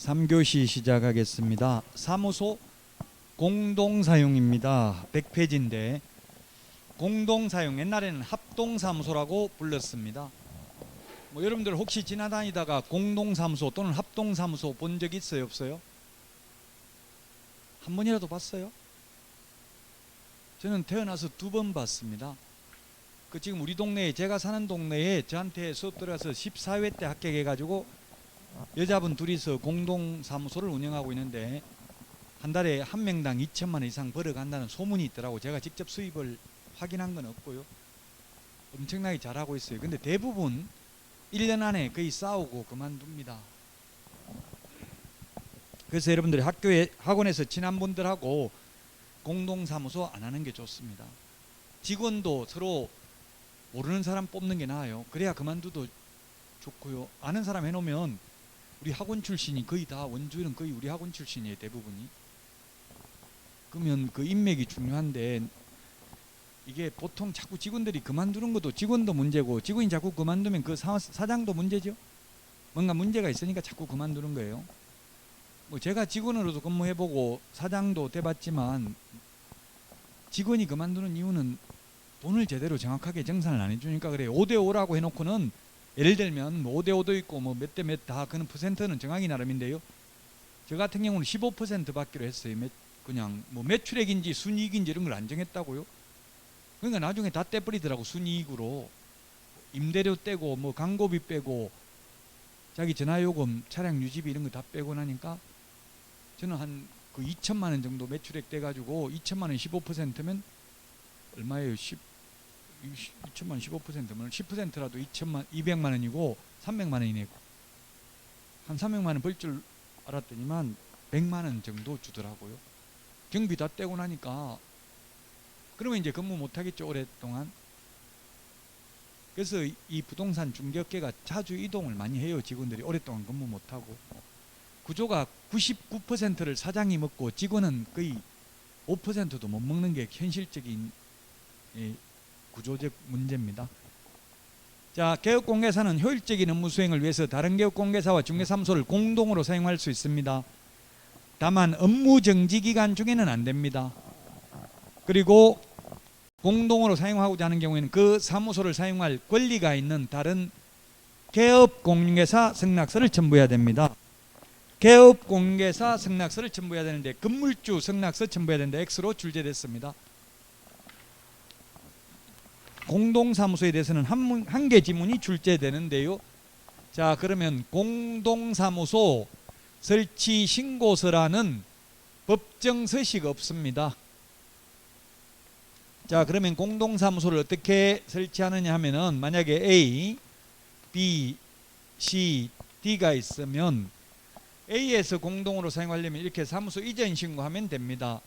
3교시 시작하겠습니다. 사무소 공동사용입니다. 100페이지인데 공동사용, 옛날에는 합동사무소라고 불렀습니다. 여러분들 혹시 지나다니다가 공동사무소 또는 합동사무소 본 적 있어요, 없어요? 한 번이라도 봤어요? 저는 태어나서 2번 봤습니다. 지금 우리 동네에, 제가 사는 동네에 저한테 수업 들어가서 14회 때 합격해가지고 여자분 둘이서 공동사무소를 운영하고 있는데 한 달에 한 명당 2천만 원 이상 벌어간다는 소문이 있더라고. 제가 직접 수입을 확인한 건 없고요. 엄청나게 잘하고 있어요. 근데 대부분 1년 안에 거의 싸우고 그만둡니다. 그래서 여러분들이 학원에서 친한 분들하고 공동사무소 안 하는 게 좋습니다. 직원도 서로 모르는 사람 뽑는 게 나아요. 그래야 그만두도 좋고요. 아는 사람 해놓으면, 우리 학원 출신이 거의 다, 원주는 거의 우리 학원 출신이에요, 대부분이. 그러면 그 인맥이 중요한데, 이게 보통 자꾸 직원들이 그만두는 것도 직원도 문제고, 직원이 자꾸 그만두면 그 사장도 문제죠. 뭔가 문제가 있으니까 자꾸 그만두는 거예요. 제가 직원으로도 근무해보고 사장도 돼봤지만, 직원이 그만두는 이유는 돈을 제대로 정확하게 정산을 안 해주니까 그래요. 5대5라고 해놓고는, 예를 들면 5대5도 있고 몇 대 몇 다, 그는 퍼센트는 정하기 나름인데요. 저 같은 경우는 15% 받기로 했어요. 그냥 매출액인지 순이익인지 이런 걸 안 정했다고요. 그러니까 나중에 다 떼버리더라고. 순이익으로 임대료 떼고 광고비 빼고 자기 전화요금, 차량 유지비 이런 거 다 빼고 나니까 저는 한 그 2천만 원 정도 매출액 떼가지고 2천만 원 15%면 얼마예요? 2천만 원 15%면 10%라도 200만 원이고 300만 원이네요. 한 300만 원 벌 줄 알았더니만 100만 원 정도 주더라고요. 경비 다 떼고 나니까. 그러면 이제 근무 못 하겠죠, 오랫동안. 그래서 이 부동산 중개업계가 자주 이동을 많이 해요. 직원들이 오랫동안 근무 못 하고. 구조가 99%를 사장이 먹고 직원은 거의 5%도 못 먹는 게 현실적인 구조적 문제입니다. 자, 개업공개사는 효율적인 업무 수행을 위해서 다른 개업공개사와 중개사무소를 공동으로 사용할 수 있습니다. 다만 업무 정지 기간 중에는 안 됩니다. 그리고 공동으로 사용하고자 하는 경우에는 그 사무소를 사용할 권리가 있는 다른 개업공개사 승낙서를 첨부해야 됩니다. 개업공개사 승낙서를 첨부해야 되는데, 건물주 승낙서 첨부해야 되는데 X로 출제됐습니다. 공동사무소에 대해서는 한 개 지문이 출제되는데요. 자, 그러면 공동사무소 설치 신고서라는 법정 서식 없습니다. 자, 그러면 공동사무소를 어떻게 설치하느냐 하면은, 만약에 A, B, C, D가 있으면 A에서 공동으로 사용하려면 이렇게 사무소 이전 신고하면 됩니다.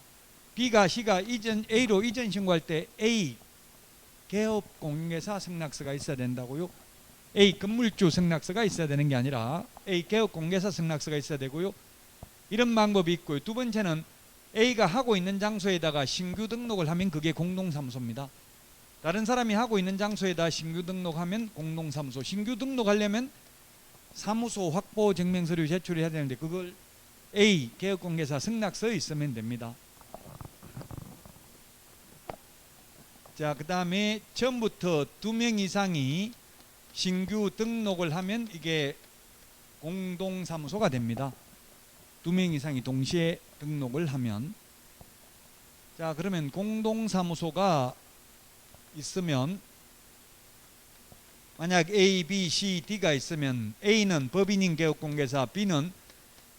B가 C가 A로 이전 신고할 때 A 개업공개사 승낙서가 있어야 된다고요. A 건물주 승낙서가 있어야 되는 게 아니라 A 개업공개사 승낙서가 있어야 되고요. 이런 방법이 있고요. 두 번째는 A가 하고 있는 장소에다가 신규 등록을 하면 그게 공동사무소입니다. 다른 사람이 하고 있는 장소에다 신규 등록하면 공동사무소. 신규 등록하려면 사무소 확보 증명서류 제출해야 되는데 그걸 A 개업공개사 승낙서에 있으면 됩니다. 자, 그 다음에 처음부터 2명 이상이 신규 등록을 하면 이게 공동사무소가 됩니다. 2명 이상이 동시에 등록을 하면. 자, 그러면 공동사무소가 있으면, 만약 A, B, C, D가 있으면 A는 법인인 개업공개사, B는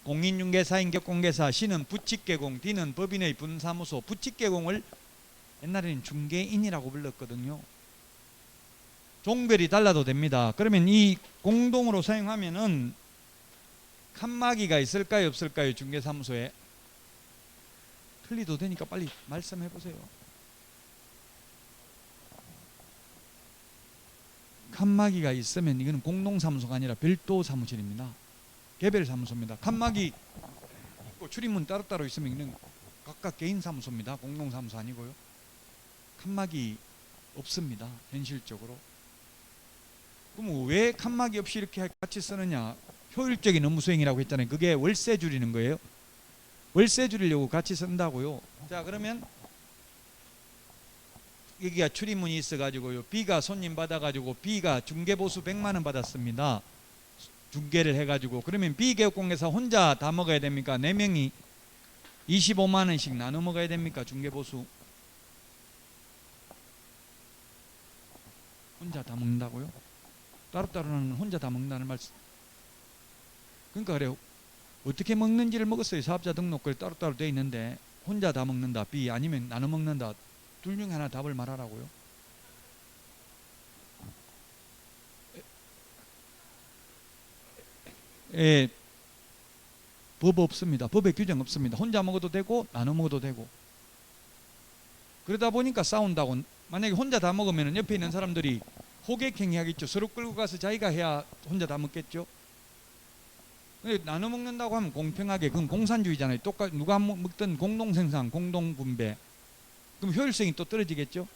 공인중개사인 개업공개사, C는 부칙개공, D는 법인의 분사무소. 부칙개공을 옛날에는 중개인이라고 불렀거든요. 종별이 달라도 됩니다. 그러면 이 공동으로 사용하면은 칸막이가 있을까요, 없을까요? 중개사무소에? 틀리도 되니까 빨리 말씀해 보세요. 칸막이가 있으면 이거는 공동사무소가 아니라 별도 사무실입니다. 개별 사무소입니다. 칸막이 있고 출입문 따로따로 있으면 이는 각각 개인 사무소입니다. 공동사무소 아니고요. 칸막이 없습니다. 현실적으로. 그럼 왜 칸막이 없이 이렇게 같이 쓰느냐? 효율적인 업무 수행이라고 했잖아요. 그게 월세 줄이는 거예요. 월세 줄이려고 같이 쓴다고요. 자, 그러면 여기가 출입문이 있어가지고요. B가 손님 받아가지고 B가 중개보수 100만 원 받았습니다. 중개를 해가지고. 그러면 B개업공개사 혼자 다 먹어야 됩니까? 4명이 25만 원씩 나눠 먹어야 됩니까? 중개보수 혼자 다 먹는다고요? 따로따로는 혼자 다 먹는다는 말씀. 그러니까 그래요. 어떻게 먹는지를 먹었어요. 사업자 등록글 따로따로 돼 있는데 혼자 다 먹는다 B, 아니면 나눠 먹는다, 둘 중에 하나 답을 말하라고요. 예, 법 없습니다. 법에 규정 없습니다. 혼자 먹어도 되고 나눠 먹어도 되고. 그러다 보니까 싸운다고. 만약에 혼자 다 먹으면 옆에 있는 사람들이 호객행위 하겠죠. 서로 끌고 가서 자기가 해야 혼자 다 먹겠죠. 근데 나눠 먹는다고 하면 공평하게, 그건 공산주의잖아요. 똑같이 누가 먹든 공동생산, 공동분배. 그럼 효율성이 또 떨어지겠죠.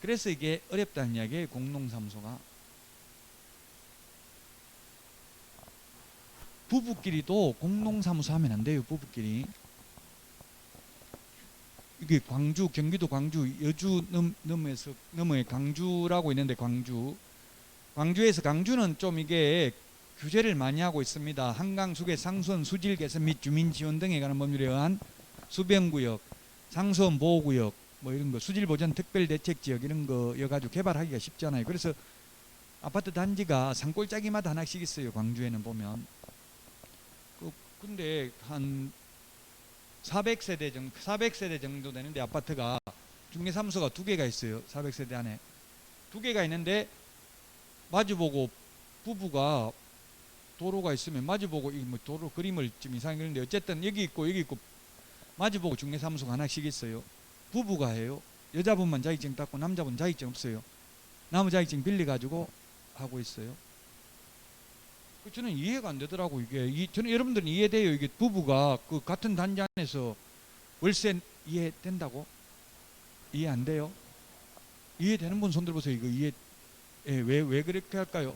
그래서 이게 어렵다는 이야기예요. 공동사무소가. 부부끼리도 공동사무소 하면 안 돼요. 부부끼리. 이게 광주, 경기도 광주, 여주 넘어에서 넘어에 강주라고 있는데, 광주에서, 강주는 좀 이게 규제를 많이 하고 있습니다. 한강 수계 상수원 수질 개선 및 주민 지원 등에 관한 법률에 의한 수변구역, 상수원 보호구역, 뭐 이런 거, 수질 보전 특별 대책 지역 이런 거 여가지고 개발하기가 쉽잖아요. 그래서 아파트 단지가 산골짜기마다 하나씩 있어요. 광주에는 보면. 근데 한 400세대 정도 되는데, 아파트가 중개사무소가 2개가 있어요. 400세대 안에 2개가 있는데, 마주보고 부부가 도로가 있으면 마주보고, 이 뭐 도로 그림을 좀 이상하게 그리는데, 어쨌든 여기 있고 마주보고 중개사무소가 하나씩 있어요. 부부가 해요. 여자분만 자격증 땄고 남자분 자격증 없어요. 나무 자격증 빌려가지고 하고 있어요. 저는 이해가 안 되더라고. 이게 저는, 여러분들은 이해돼요? 이게 부부가 그 같은 단지 안에서 월세 이해된다고? 이해 안 돼요? 이해되는 분 손 들어보세요. 이거 이해, 예, 왜 그렇게 할까요?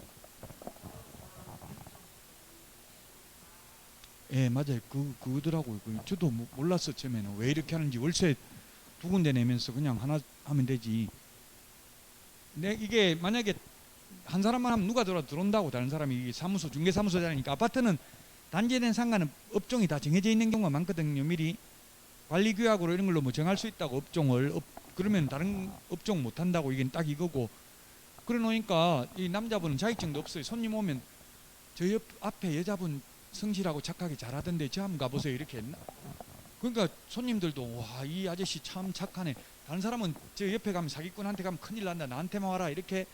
예, 맞아요. 그거더라고요. 저도 몰랐어. 처음에는 왜 이렇게 하는지. 월세 2군데 내면서 그냥 하나 하면 되지. 이게 만약에 한 사람만 하면 누가 들어온다고. 다른 사람이 사무소, 중개사무소잖아니까. 아파트는 단지에 대한 상관은 업종이 다 정해져 있는 경우가 많거든요. 미리 관리규약으로 이런 걸로 뭐 정할 수 있다고. 업종을 그러면 다른 업종 못 한다고. 이게 딱 이거고. 그래 놓으니까 이 남자분은 자격증도 없어요. 손님 오면 저 옆 앞에 여자분 성실하고 착하게 잘하던데 저 한번 가보세요 이렇게 했나? 그러니까 손님들도 와, 이 아저씨 참 착하네. 다른 사람은 저 옆에 가면 사기꾼한테 가면 큰일 난다, 나한테만 와라, 이렇게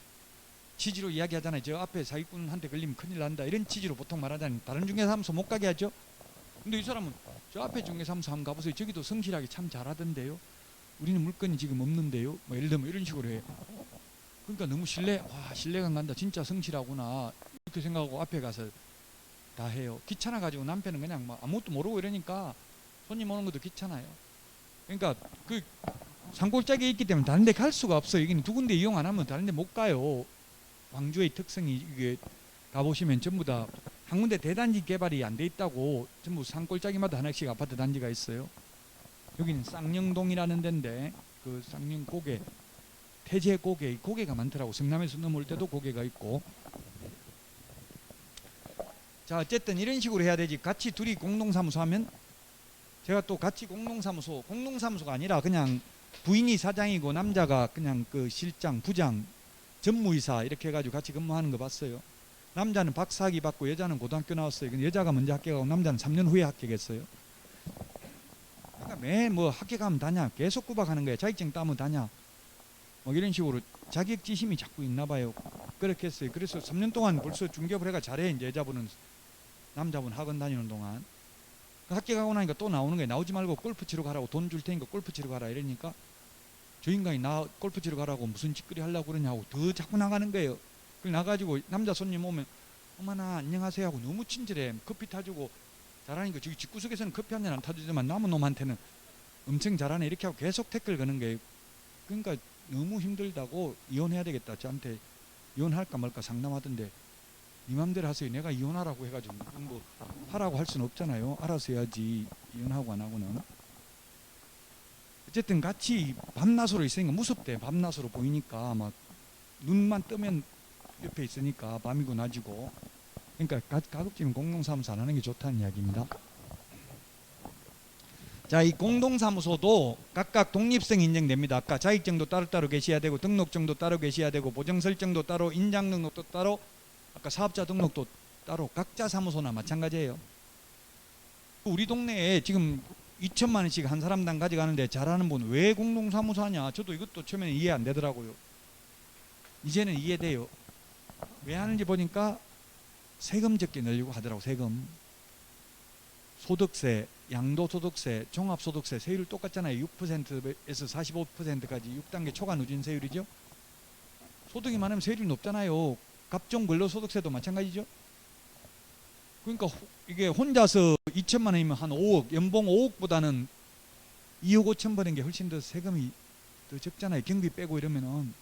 취지로 이야기하잖아요. 저 앞에 사기꾼한테 걸리면 큰일 난다, 이런 취지로 보통 말하잖아요. 다른 중개사무소 못 가게 하죠. 근데 이 사람은 저 앞에 중개사무소 한번 가보세요. 저기도 성실하게 참 잘하던데요. 우리는 물건이 지금 없는데요. 뭐 예를 들면 이런 식으로 해요. 그러니까 너무 신뢰가 간다. 진짜 성실하구나 이렇게 생각하고 앞에 가서 다 해요. 귀찮아 가지고 남편은 그냥 막 아무것도 모르고 이러니까 손님 오는 것도 귀찮아요. 그러니까 그 산골짜기에 있기 때문에 다른 데 갈 수가 없어요. 여기는 2군데 이용 안 하면 다른 데 못 가요. 광주의 특성이, 이게 가보시면 전부 다 한 군데 대단지 개발이 안 돼 있다고. 전부 산골짜기마다 하나씩 아파트 단지가 있어요. 여기는 쌍령동이라는 데인데, 그 쌍령 고개, 태제 고개가 많더라고. 성남에서 넘어올 때도 고개가 있고. 자, 어쨌든 이런 식으로 해야 되지. 같이 둘이 공동사무소 하면, 제가 또 같이 공동사무소가 아니라 그냥 부인이 사장이고 남자가 그냥 그 실장, 부장, 전무이사 이렇게 해가지고 같이 근무하는 거 봤어요. 남자는 박사학위 받고 여자는 고등학교 나왔어요. 근데 여자가 먼저 합격하고 남자는 3년 후에 합격했어요. 그러니까 매 뭐 합격하면 다냐, 계속 구박하는 거예요. 자격증 따면 다냐, 뭐 이런 식으로 자격지심이 자꾸 있나 봐요. 그렇게 했어요. 그래서 3년 동안 벌써 중개업을 해가 잘해. 이제 여자분은, 남자분 학원 다니는 동안. 합격하고 나니까 또 나오는 거예요. 나오지 말고 골프 치러 가라고, 돈 줄 테니까 골프 치러 가라 이러니까 저 인간이 나 골프 치러 가라고 무슨 짓거리 하려고 그러냐고 더 자꾸 나가는 거예요. 그래 나가지고 남자 손님 오면 어머나 안녕하세요 하고 너무 친절해. 커피 타주고 잘하니까, 저기 집구석에서는 커피 한 잔 안 타주지만 남은 놈한테는 엄청 잘하네 이렇게 하고 계속 태클 거는 거예요. 그러니까 너무 힘들다고 이혼해야 되겠다, 저한테 이혼할까 말까 상담하던데 네 맘대로 하세요. 내가 이혼하라고 해가지고 뭐 하라고 할 수는 없잖아요. 알아서 해야지. 이혼하고 안 하고는. 어쨌든 같이 밤낮으로 있으니까 무섭대. 밤낮으로 보이니까 막 눈만 뜨면 옆에 있으니까 밤이고 낮이고. 그러니까 가급적이면 공동사무소 안 하는 게 좋다는 이야기입니다. 자, 이 공동사무소도 각각 독립성이 인정됩니다. 아까 자격증도 따로따로 계셔야 되고 등록증도 따로 계셔야 되고 보정설정도 따로 인장등록도 따로 아까 사업자 등록도 따로 각자 사무소나 마찬가지예요. 우리 동네에 지금 2천만 원씩 한 사람당 가져가는데 잘하는 분 왜 공동사무소 하냐? 저도 이것도 처음에는 이해 안 되더라고요. 이제는 이해돼요. 왜 하는지 보니까 세금 적게 내려고 하더라고. 세금. 소득세, 양도소득세, 종합소득세 세율 똑같잖아요. 6%에서 45%까지 6단계 초과 누진세율이죠. 소득이 많으면 세율이 높잖아요. 갑종 근로소득세도 마찬가지죠. 그러니까 이게 혼자서 2천만 원이면 한 5억, 연봉 5억보다는 2억 5천 버는 게 훨씬 더 세금이 더 적잖아요. 경비 빼고 이러면은.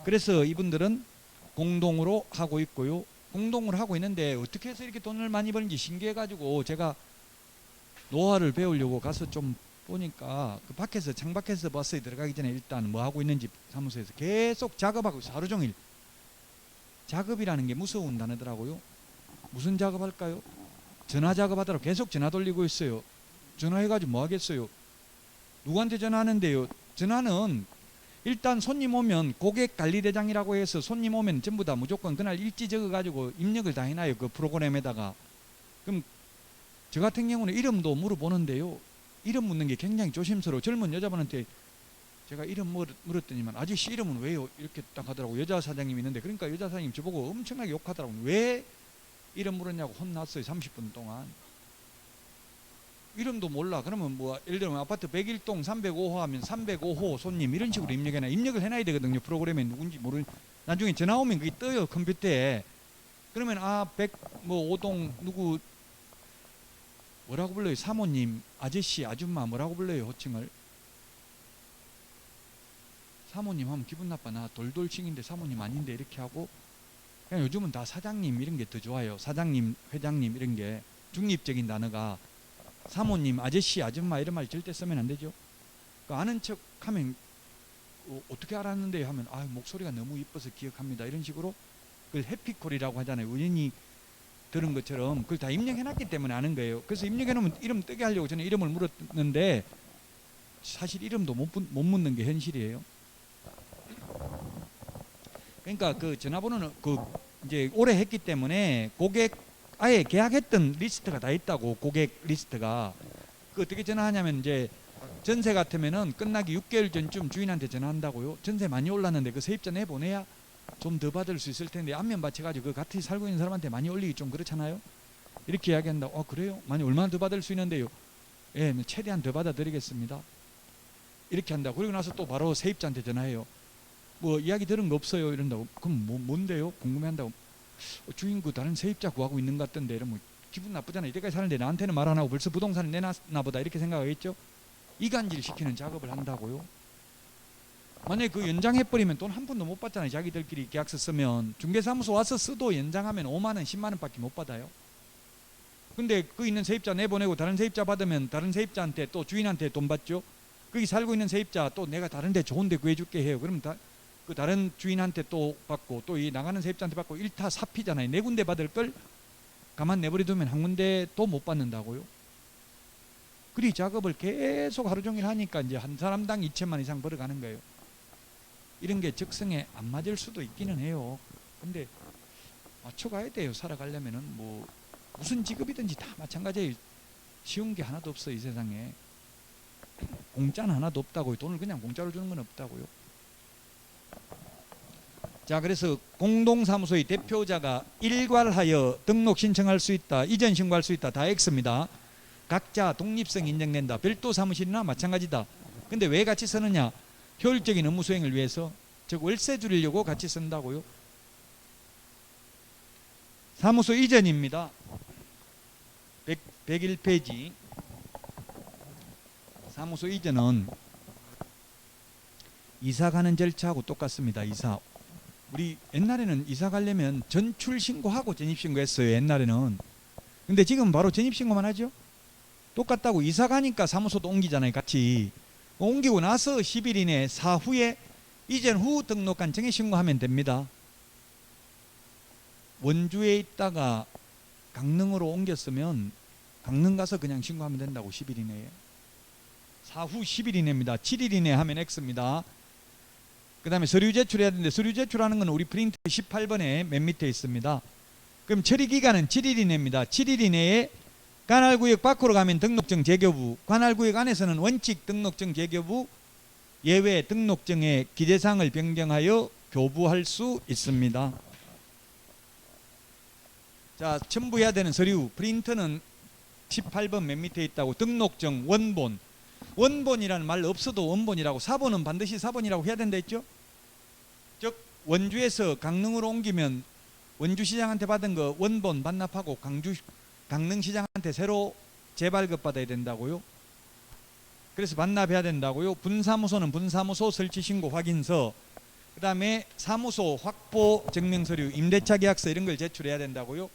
그래서 이분들은 공동으로 하고 있고요. 공동으로 하고 있는데 어떻게 해서 이렇게 돈을 많이 버는지 신기해가지고 제가 노하를 배우려고 가서 좀 보니까 그 밖에서 창밖에서 버스에 들어가기 전에 일단 뭐 하고 있는지 사무소에서 계속 작업하고 있어요. 하루 종일. 작업이라는 게 무서운 단어더라고요. 무슨 작업할까요? 전화 작업하더라고. 계속 전화 돌리고 있어요. 전화해가지고 뭐 하겠어요? 누구한테 전화하는데요? 전화는 일단 손님 오면 고객관리대장이라고 해서 손님 오면 전부 다 무조건 그날 일지 적어가지고 입력을 다 해놔요. 그 프로그램에다가. 그럼 저 같은 경우는 이름도 물어보는데요. 이름 묻는 게 굉장히 조심스러워. 젊은 여자분한테 제가 이름 물었더니만 아저씨 이름은 왜요? 이렇게 딱 하더라고. 여자 사장님이 있는데 그러니까 여자 사장님 저보고 엄청나게 욕하더라고. 왜 이름 물었냐고 혼났어요. 30분 동안. 이름도 몰라. 그러면 뭐 예를 들면 아파트 101동 305호 하면 305호 손님 이런 식으로 입력을 해놔야 되거든요. 프로그램에 누군지 모르는. 나중에 전화 오면 그게 떠요. 컴퓨터에. 그러면 5동 누구 뭐라고 불러요? 사모님, 아저씨, 아줌마 뭐라고 불러요? 호칭을. 사모님 하면 기분 나빠. 나 돌돌칭인데 사모님 아닌데 이렇게 하고. 그냥 요즘은 다 사장님 이런 게 더 좋아요. 사장님, 회장님 이런 게 중립적인 단어가. 사모님, 아저씨, 아줌마 이런 말 절대 쓰면 안 되죠. 그 아는 척 하면 어떻게 알았는데 하면 목소리가 너무 이뻐서 기억합니다. 이런 식으로 그걸 해피콜이라고 하잖아요. 우연히 들은 것처럼 그걸 다 입력해놨기 때문에 아는 거예요. 그래서 입력해놓으면 이름 뜨게 하려고 저는 이름을 물었는데 사실 이름도 못 묻는 게 현실이에요. 그러니까 그 전화번호는 그 이제 오래 했기 때문에 고객 아예 계약했던 리스트가 다 있다고. 고객 리스트가. 그 어떻게 전화하냐면 이제 전세 같으면은 끝나기 6개월 전쯤 주인한테 전화한다고요. 전세 많이 올랐는데 그 세입자 내보내야 좀 더 받을 수 있을 텐데 안면 받쳐가지고 그 같이 살고 있는 사람한테 많이 올리기 좀 그렇잖아요. 이렇게 이야기한다고. 그래요? 많이 얼마나 더 받을 수 있는데요? 예, 최대한 더 받아드리겠습니다. 이렇게 한다고. 그리고 나서 또 바로 세입자한테 전화해요. 뭐 이야기 들은 거 없어요? 이런다고. 그럼 뭔데요? 궁금해한다고. 주인 그 다른 세입자 구하고 있는 것 같던데. 이러면 기분 나쁘잖아요. 이때까지 사는데 나한테는 말 안 하고 벌써 부동산을 내놨나 보다 이렇게 생각하겠죠. 이간질 시키는 작업을 한다고요. 만약에 그 연장해버리면 돈 한 푼도 못 받잖아요. 자기들끼리 계약서 쓰면. 중개사무소 와서 쓰도 연장하면 5만 원 10만 원밖에 못 받아요. 근데 그 있는 세입자 내보내고 다른 세입자 받으면 다른 세입자한테 또 주인한테 돈 받죠. 거기 살고 있는 세입자 또 내가 다른 데 좋은 데 구해줄게 해요. 그러면 그 다른 주인한테 또 받고 또 이 나가는 세입자한테 받고 일타 사피잖아요. 네 군데 받을 걸 가만 내버려두면 한 군데 또 못 받는다고요. 그리 작업을 계속 하루 종일 하니까 이제 한 사람당 2천만 이상 벌어가는 거예요. 이런 게 적성에 안 맞을 수도 있기는 해요. 근데 맞춰가야 돼요. 살아가려면은 뭐 무슨 직업이든지 다 마찬가지예요. 쉬운 게 하나도 없어요. 이 세상에. 공짜는 하나도 없다고요. 돈을 그냥 공짜로 주는 건 없다고요. 자, 그래서 공동사무소의 대표자가 일괄하여 등록 신청할 수 있다. 이전 신고할 수 있다. 다 X입니다. 각자 독립성 인정된다. 별도 사무실이나 마찬가지다. 근데 왜 같이 쓰느냐? 효율적인 업무 수행을 위해서. 즉 월세 줄이려고 같이 쓴다고요. 사무소 이전입니다. 101페이지. 사무소 이전은 이사 가는 절차하고 똑같습니다. 이사 우리 옛날에는 이사 가려면 전출 신고하고 전입 신고했어요. 옛날에는. 근데 지금 바로 전입 신고만 하죠. 똑같다고 이사 가니까 사무소도 옮기잖아요. 같이. 옮기고 나서 10일 이내 사후에 이전 후 등록관청에 신고하면 됩니다. 원주에 있다가 강릉으로 옮겼으면 강릉 가서 그냥 신고하면 된다고. 10일 이내에. 사후 10일 이내입니다. 7일 이내 하면 X입니다. 그 다음에 서류 제출해야 되는데 서류 제출하는 건 우리 프린트 18번에 맨 밑에 있습니다. 그럼 처리기간은 7일 이내입니다. 7일 이내에 관할구역 밖으로 가면 등록증 재교부, 관할구역 안에서는 원칙 등록증 재교부, 예외 등록증의 기재사항을 변경하여 교부할 수 있습니다. 자, 첨부해야 되는 서류, 프린트는 18번 맨 밑에 있다고. 등록증, 원본. 원본이라는 말 없어도 원본이라고. 사본은 반드시 사본이라고 해야 된다 했죠. 즉 원주에서 강릉으로 옮기면 원주시장한테 받은 거 원본 반납하고 강릉시장한테 새로 재발급 받아야 된다고요. 그래서 반납해야 된다고요. 분사무소는 분사무소 설치신고 확인서, 그 다음에 사무소 확보 증명서류, 임대차 계약서 이런 걸 제출해야 된다고요.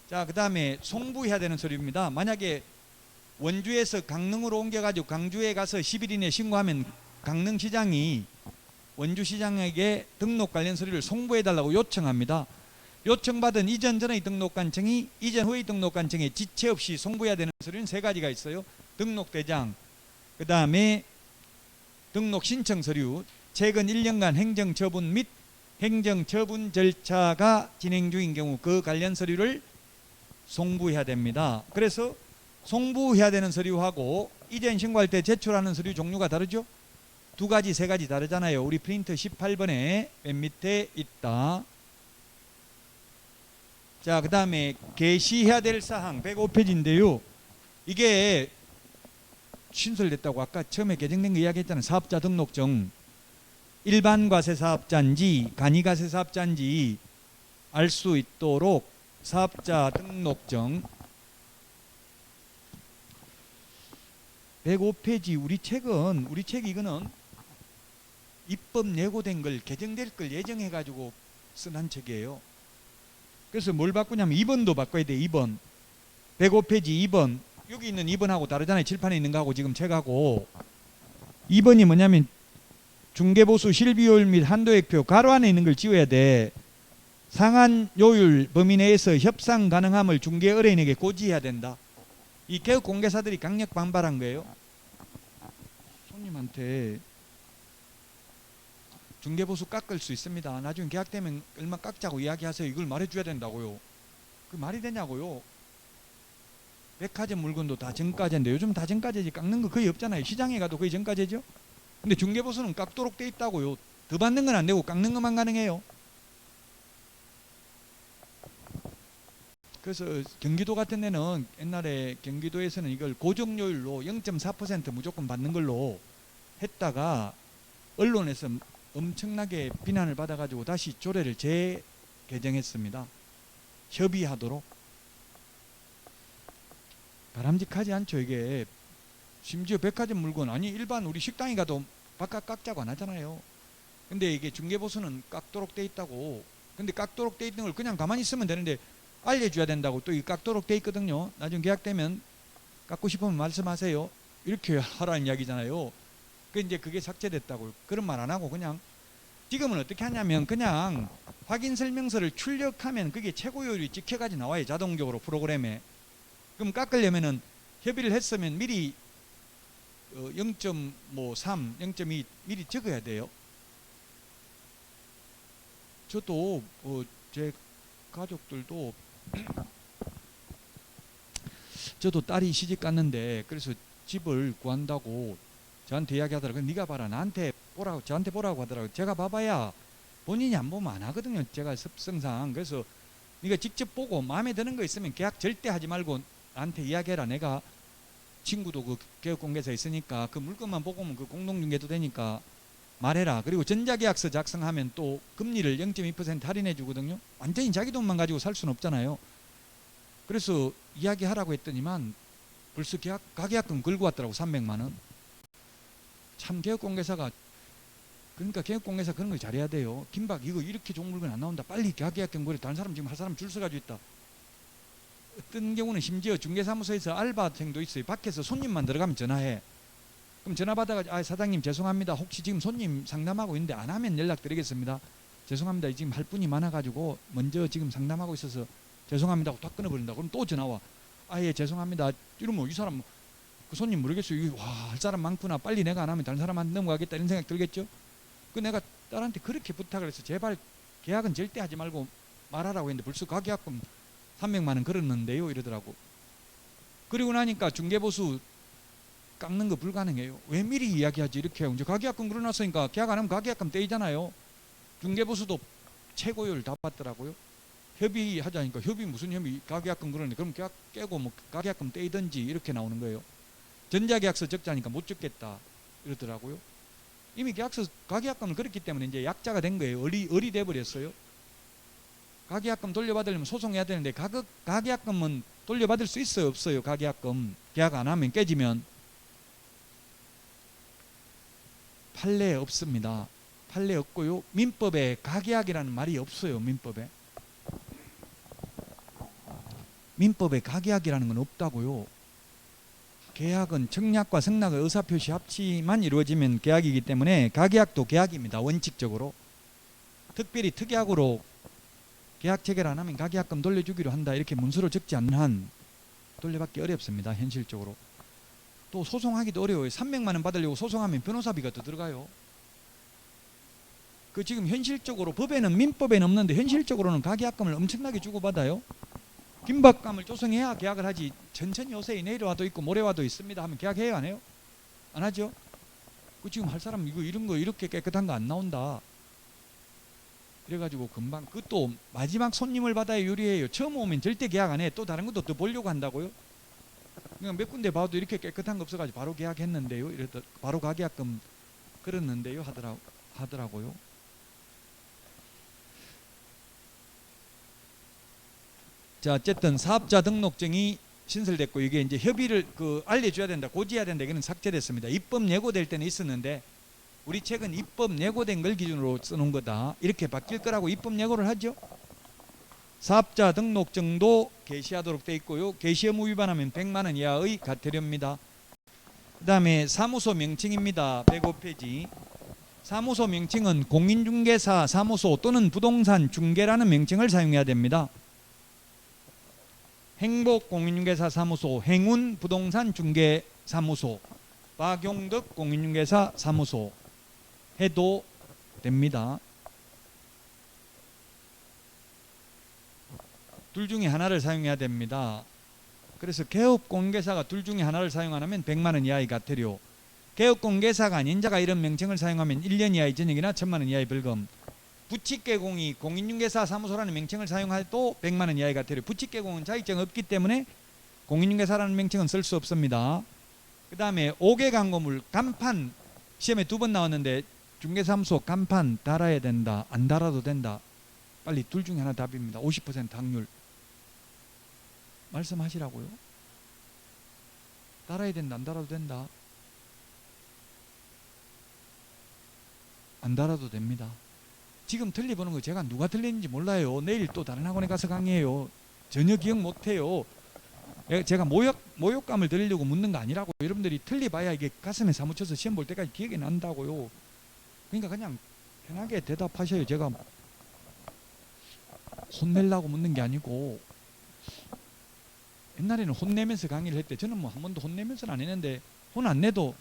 자, 그 다음에 송부해야 되는 서류입니다. 만약에 원주에서 강릉으로 옮겨가지고 강주에 가서 10일 이내 신고하면 강릉시장이 원주시장에게 등록 관련 서류를 송부해달라고 요청합니다. 요청받은 이전 전의 등록관청이 이전 후의 등록관청에 지체 없이 송부해야 되는 서류는 3가지가 있어요. 등록대장, 그 다음에 등록신청 서류, 최근 1년간 행정처분 및 행정처분 절차가 진행 중인 경우 그 관련 서류를 송부해야 됩니다. 그래서 송부해야 되는 서류하고 이전 신고할 때 제출하는 서류 종류가 다르죠? 2가지, 3가지 다르잖아요. 우리 프린트 18번에 맨 밑에 있다. 자, 그 다음에 게시해야 될 사항 105페이지인데요. 이게 신설됐다고 아까 처음에 개정된 거 이야기했잖아요. 사업자 등록증. 일반 과세사업자인지 간이과세사업자인지 알 수 있도록 사업자 등록증. 105페이지 우리 책 이거는 입법 예고된 걸 개정될 걸 예정해 가지고 쓴 책이에요. 그래서 뭘 바꾸냐면 2번도 바꿔야 돼. 2번 105페이지 2번 여기 있는 2번하고 다르잖아요. 칠판에 있는 거하고 지금 책하고. 2번이 뭐냐면 중개보수 실비효율 및 한도액표 가로 안에 있는 걸 지워야 돼. 상한 요율 범위 내에서 협상 가능함을 중개 의뢰인에게 고지해야 된다. 이 개업 공개사들이 강력 반발한 거예요. 손님한테 중개보수 깎을 수 있습니다. 나중에 계약되면 얼마 깎자고 이야기하세요. 이걸 말해줘야 된다고요. 그 말이 되냐고요. 백화점 물건도 다 정가제인데 요즘 다 정가제지. 깎는 거 거의 없잖아요. 시장에 가도 거의 정가제죠. 근데 중개보수는 깎도록 돼 있다고요. 더 받는 건 안 되고 깎는 것만 가능해요. 그래서 경기도 같은 데는 옛날에 경기도에서는 이걸 고정료율로 0.4% 무조건 받는 걸로 했다가 언론에서 엄청나게 비난을 받아가지고 다시 조례를 재개정했습니다. 협의하도록. 바람직하지 않죠. 이게 심지어 백화점 물건 아니 일반 우리 식당에 가도 바깥 깎자고 안 하잖아요. 근데 이게 중개보수는 깎도록 돼 있다고. 근데 깎도록 돼 있는 걸 그냥 가만히 있으면 되는데 알려줘야 된다고. 또 이 깎도록 돼 있거든요. 나중에 계약되면 깎고 싶으면 말씀하세요. 이렇게 하라는 이야기잖아요. 그 이제 그게 삭제됐다고. 그런 말 안 하고 그냥 지금은 어떻게 하냐면 그냥 확인 설명서를 출력하면 그게 최고율이 찍혀가지고 나와요. 자동적으로 프로그램에. 그럼 깎으려면은 협의를 했으면 미리 0.3, 0.2 미리 적어야 돼요. 저도 제 가족들도 저도 딸이 시집 갔는데 그래서 집을 구한다고 저한테 이야기하더라고요. 네가 봐라. 나한테 보라고 저한테 보라고 하더라고요. 제가 봐봐야 본인이 안 보면 안 하거든요. 제가 습성상. 그래서 네가 직접 보고 마음에 드는 거 있으면 계약 절대 하지 말고 나한테 이야기해라. 내가 친구도 그 개업공개사 있으니까 그 물건만 보고 오면 그 공동중개도 되니까 말해라. 그리고 전자계약서 작성하면 또 금리를 0.2% 할인해 주거든요. 완전히 자기 돈만 가지고 살 수는 없잖아요. 그래서 이야기하라고 했더니만 벌써 가계약금 걸고 왔더라고. 300만 원. 참 개업공개사가 그러니까 개업공개사 그런 걸 잘해야 돼요. 김박 이거 이렇게 좋은 물건 안 나온다. 빨리 계약금 거래. 다른 사람 지금 할 사람 줄 서가지고 있다. 어떤 경우는 심지어 중개사무소에서 알바생도 있어요. 밖에서 손님만 들어가면 전화해. 그럼 전화 받아가지고 아 사장님 죄송합니다. 혹시 지금 손님 상담하고 있는데 안 하면 연락드리겠습니다. 죄송합니다. 지금 할 분이 많아가지고 먼저 지금 상담하고 있어서 죄송합니다 하고 딱 끊어버린다. 그럼 또 전화와. 아 예 죄송합니다. 이러면 이 사람 그 손님 모르겠어요. 와 할 사람 많구나. 빨리 내가 안 하면 다른 사람한테 넘어가겠다 이런 생각 들겠죠. 그 내가 딸한테 그렇게 부탁을 해서 제발 계약은 절대 하지 말고 말하라고 했는데 벌써 가계약금 300만 원 걸었는데요 이러더라고. 그리고 나니까 중개보수 깎는 거 불가능해요. 왜 미리 이야기하지 이렇게 해요. 이제 가계약금 걸어놨으니까 계약 안 하면 가계약금 떼이잖아요. 중개보수도 최고율 다 받더라고요. 협의하자니까 협의 무슨 협의 가계약금 그러는데 그럼 계약 깨고 뭐 가계약금 떼이든지 이렇게 나오는 거예요. 전자계약서 적자니까 못 적겠다 이러더라고요. 이미 계약서 가계약금을 걸었기 때문에 이제 약자가 된 거예요. 을이 돼버렸어요. 가계약금 돌려받으려면 소송해야 되는데 가계약금은 돌려받을 수 있어요 없어요? 가계약금 계약 안 하면 깨지면 판례 없습니다. 판례 없고요. 민법에 가계약이라는 말이 없어요. 민법에 가계약이라는 건 없다고요. 계약은 청약과 승낙의 의사표시 합치만 이루어지면 계약이기 때문에 가계약도 계약입니다. 원칙적으로. 특별히 특약으로 계약 체결 안 하면 가계약금 돌려주기로 한다 이렇게 문서로 적지 않는 한 돌려받기 어렵습니다. 현실적으로. 또 소송하기도 어려워요. 300만 원 받으려고 소송하면 변호사비가 더 들어가요. 그 지금 현실적으로 법에는 민법에는 없는데 현실적으로는 가계약금을 엄청나게 주고받아요. 김박감을 조성해야 계약을 하지. 천천히 오세요. 내일 와도 있고 모레 와도 있습니다 하면 계약해요 안 해요? 안 하죠? 그 지금 할 사람 이런 거 이렇게 깨끗한 거 안 나온다. 그래가지고 금방 그것도 마지막 손님을 받아야 유리해요. 처음 오면 절대 계약 안 해. 또 다른 것도 더 보려고 한다고요. 그냥 몇 군데 봐도 이렇게 깨끗한 거 없어가지고 바로 계약했는데요. 이랬더 바로 가계약금 걸었는데요 하더라고요. 자 어쨌든 사업자 등록증이 신설됐고 이게 이제 협의를 알려줘야 된다, 고지해야 된다. 이거는 삭제됐습니다. 입법 예고될 때는 있었는데 우리 책은 입법 예고된 걸 기준으로 써놓은 거다. 이렇게 바뀔 거라고 입법 예고를 하죠. 사업자 등록증도 게시하도록 돼 있고요. 게시 의무 위반하면 100만 원 이하의 과태료입니다. 그 다음에 사무소 명칭입니다. 105페이지. 사무소 명칭은 공인중개사 사무소 또는 부동산 중개라는 명칭을 사용해야 됩니다. 행복공인중개사 사무소, 행운 부동산 중개 사무소, 박용덕 공인중개사 사무소 해도 됩니다. 둘 중에 하나를 사용해야 됩니다. 그래서 개업공개사가 둘 중에 하나를 사용 안 하면 100만 원 이하의 과태료, 개업공개사가 아닌 자가 이런 명칭을 사용하면 1년 이하의 징역이나 1000만 원 이하의 벌금, 부칙개공이 공인중개사 사무소라는 명칭을 사용해도 100만 원 이하의 과태료. 부칙개공은 자격증 없기 때문에 공인중개사라는 명칭은 쓸 수 없습니다. 그 다음에 5개 광고물, 간판 시험에 2번 나왔는데 중개사무소 간판 달아야 된다, 안 달아도 된다. 빨리 둘 중에 하나 답입니다. 50% 확률. 말씀하시라고요. 달아야 된다, 안 달아도 된다. 안 달아도 됩니다. 지금 틀려보는 거 제가 누가 틀렸는지 몰라요. 내일 또 다른 학원에 가서 강의해요. 전혀 기억 못해요. 제가 모욕감을 드리려고 묻는 거 아니라고. 여러분들이 틀려봐야 이게 가슴에 사무쳐서 시험 볼 때까지 기억이 난다고요. 그러니까 그냥 편하게 대답하셔요. 제가 혼내려고 묻는 게 아니고, 옛날에는 혼내면서 강의를 했대. 저는 뭐 한 번도 혼내면서는 안 했는데, 혼 안 내도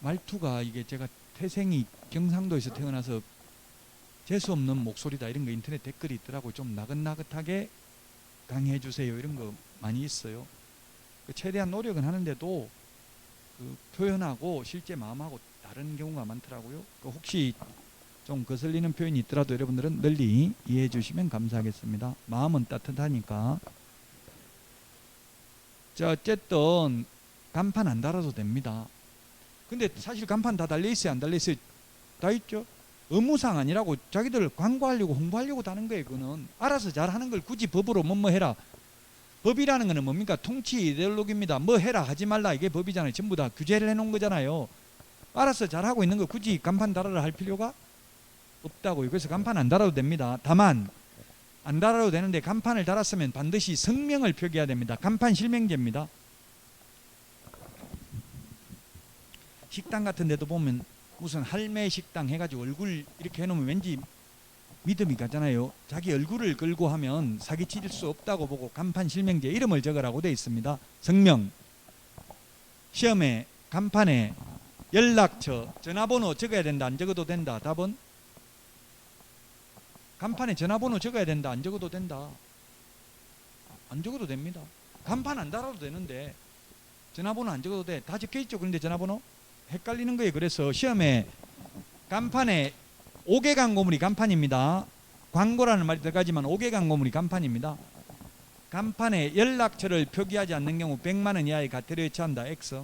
말투가 이게 제가 태생이 경상도에서 태어나서 재수없는 목소리다 이런 거 인터넷 댓글이 있더라고요. 좀 나긋나긋하게 강의해 주세요 이런 거 많이 있어요. 최대한 노력은 하는데도 표현하고 실제 마음하고 다른 경우가 많더라고요. 혹시 좀 거슬리는 표현이 있더라도 여러분들은 널리 이해해 주시면 감사하겠습니다. 마음은 따뜻하니까. 자 어쨌든 간판 안 달아도 됩니다. 근데 사실 간판 다 달려있어요 안 달려있어요? 다 있죠. 의무상 아니라고 자기들 광고하려고 홍보하려고 다는 거예요. 그거는 알아서 잘하는 걸 굳이 법으로 뭐 해라. 법이라는 거는 뭡니까? 통치 이데올로기입니다. 뭐 해라 하지 말라 이게 법이잖아요. 전부 다 규제를 해놓은 거잖아요. 알아서 잘하고 있는 거 굳이 간판 달아라 할 필요가 없다고요. 그래서 간판 안 달아도 됩니다. 다만 안 달아도 되는데 간판을 달았으면 반드시 성명을 표기해야 됩니다. 간판 실명제입니다. 식당 같은 데도 보면 무슨 할매 식당 해가지고 얼굴 이렇게 해놓으면 왠지 믿음이 가잖아요. 자기 얼굴을 끌고 하면 사기칠 수 없다고 보고 간판 실명제 이름을 적으라고 되어 있습니다. 성명. 시험에 간판에 연락처, 전화번호 적어야 된다, 안 적어도 된다. 답은? 간판에 전화번호 적어야 된다, 안 적어도 된다. 안 적어도 됩니다. 간판 안 달아도 되는데 전화번호 안 적어도 돼. 다 적혀있죠. 그런데 전화번호? 헷갈리는 거예요. 그래서 시험에 간판에 5개 광고물이 간판입니다. 광고라는 말이 들어가지만 5개 광고물이 간판입니다. 간판에 연락처를 표기하지 않는 경우 100만 원 이하의 과태료에 처한다. X.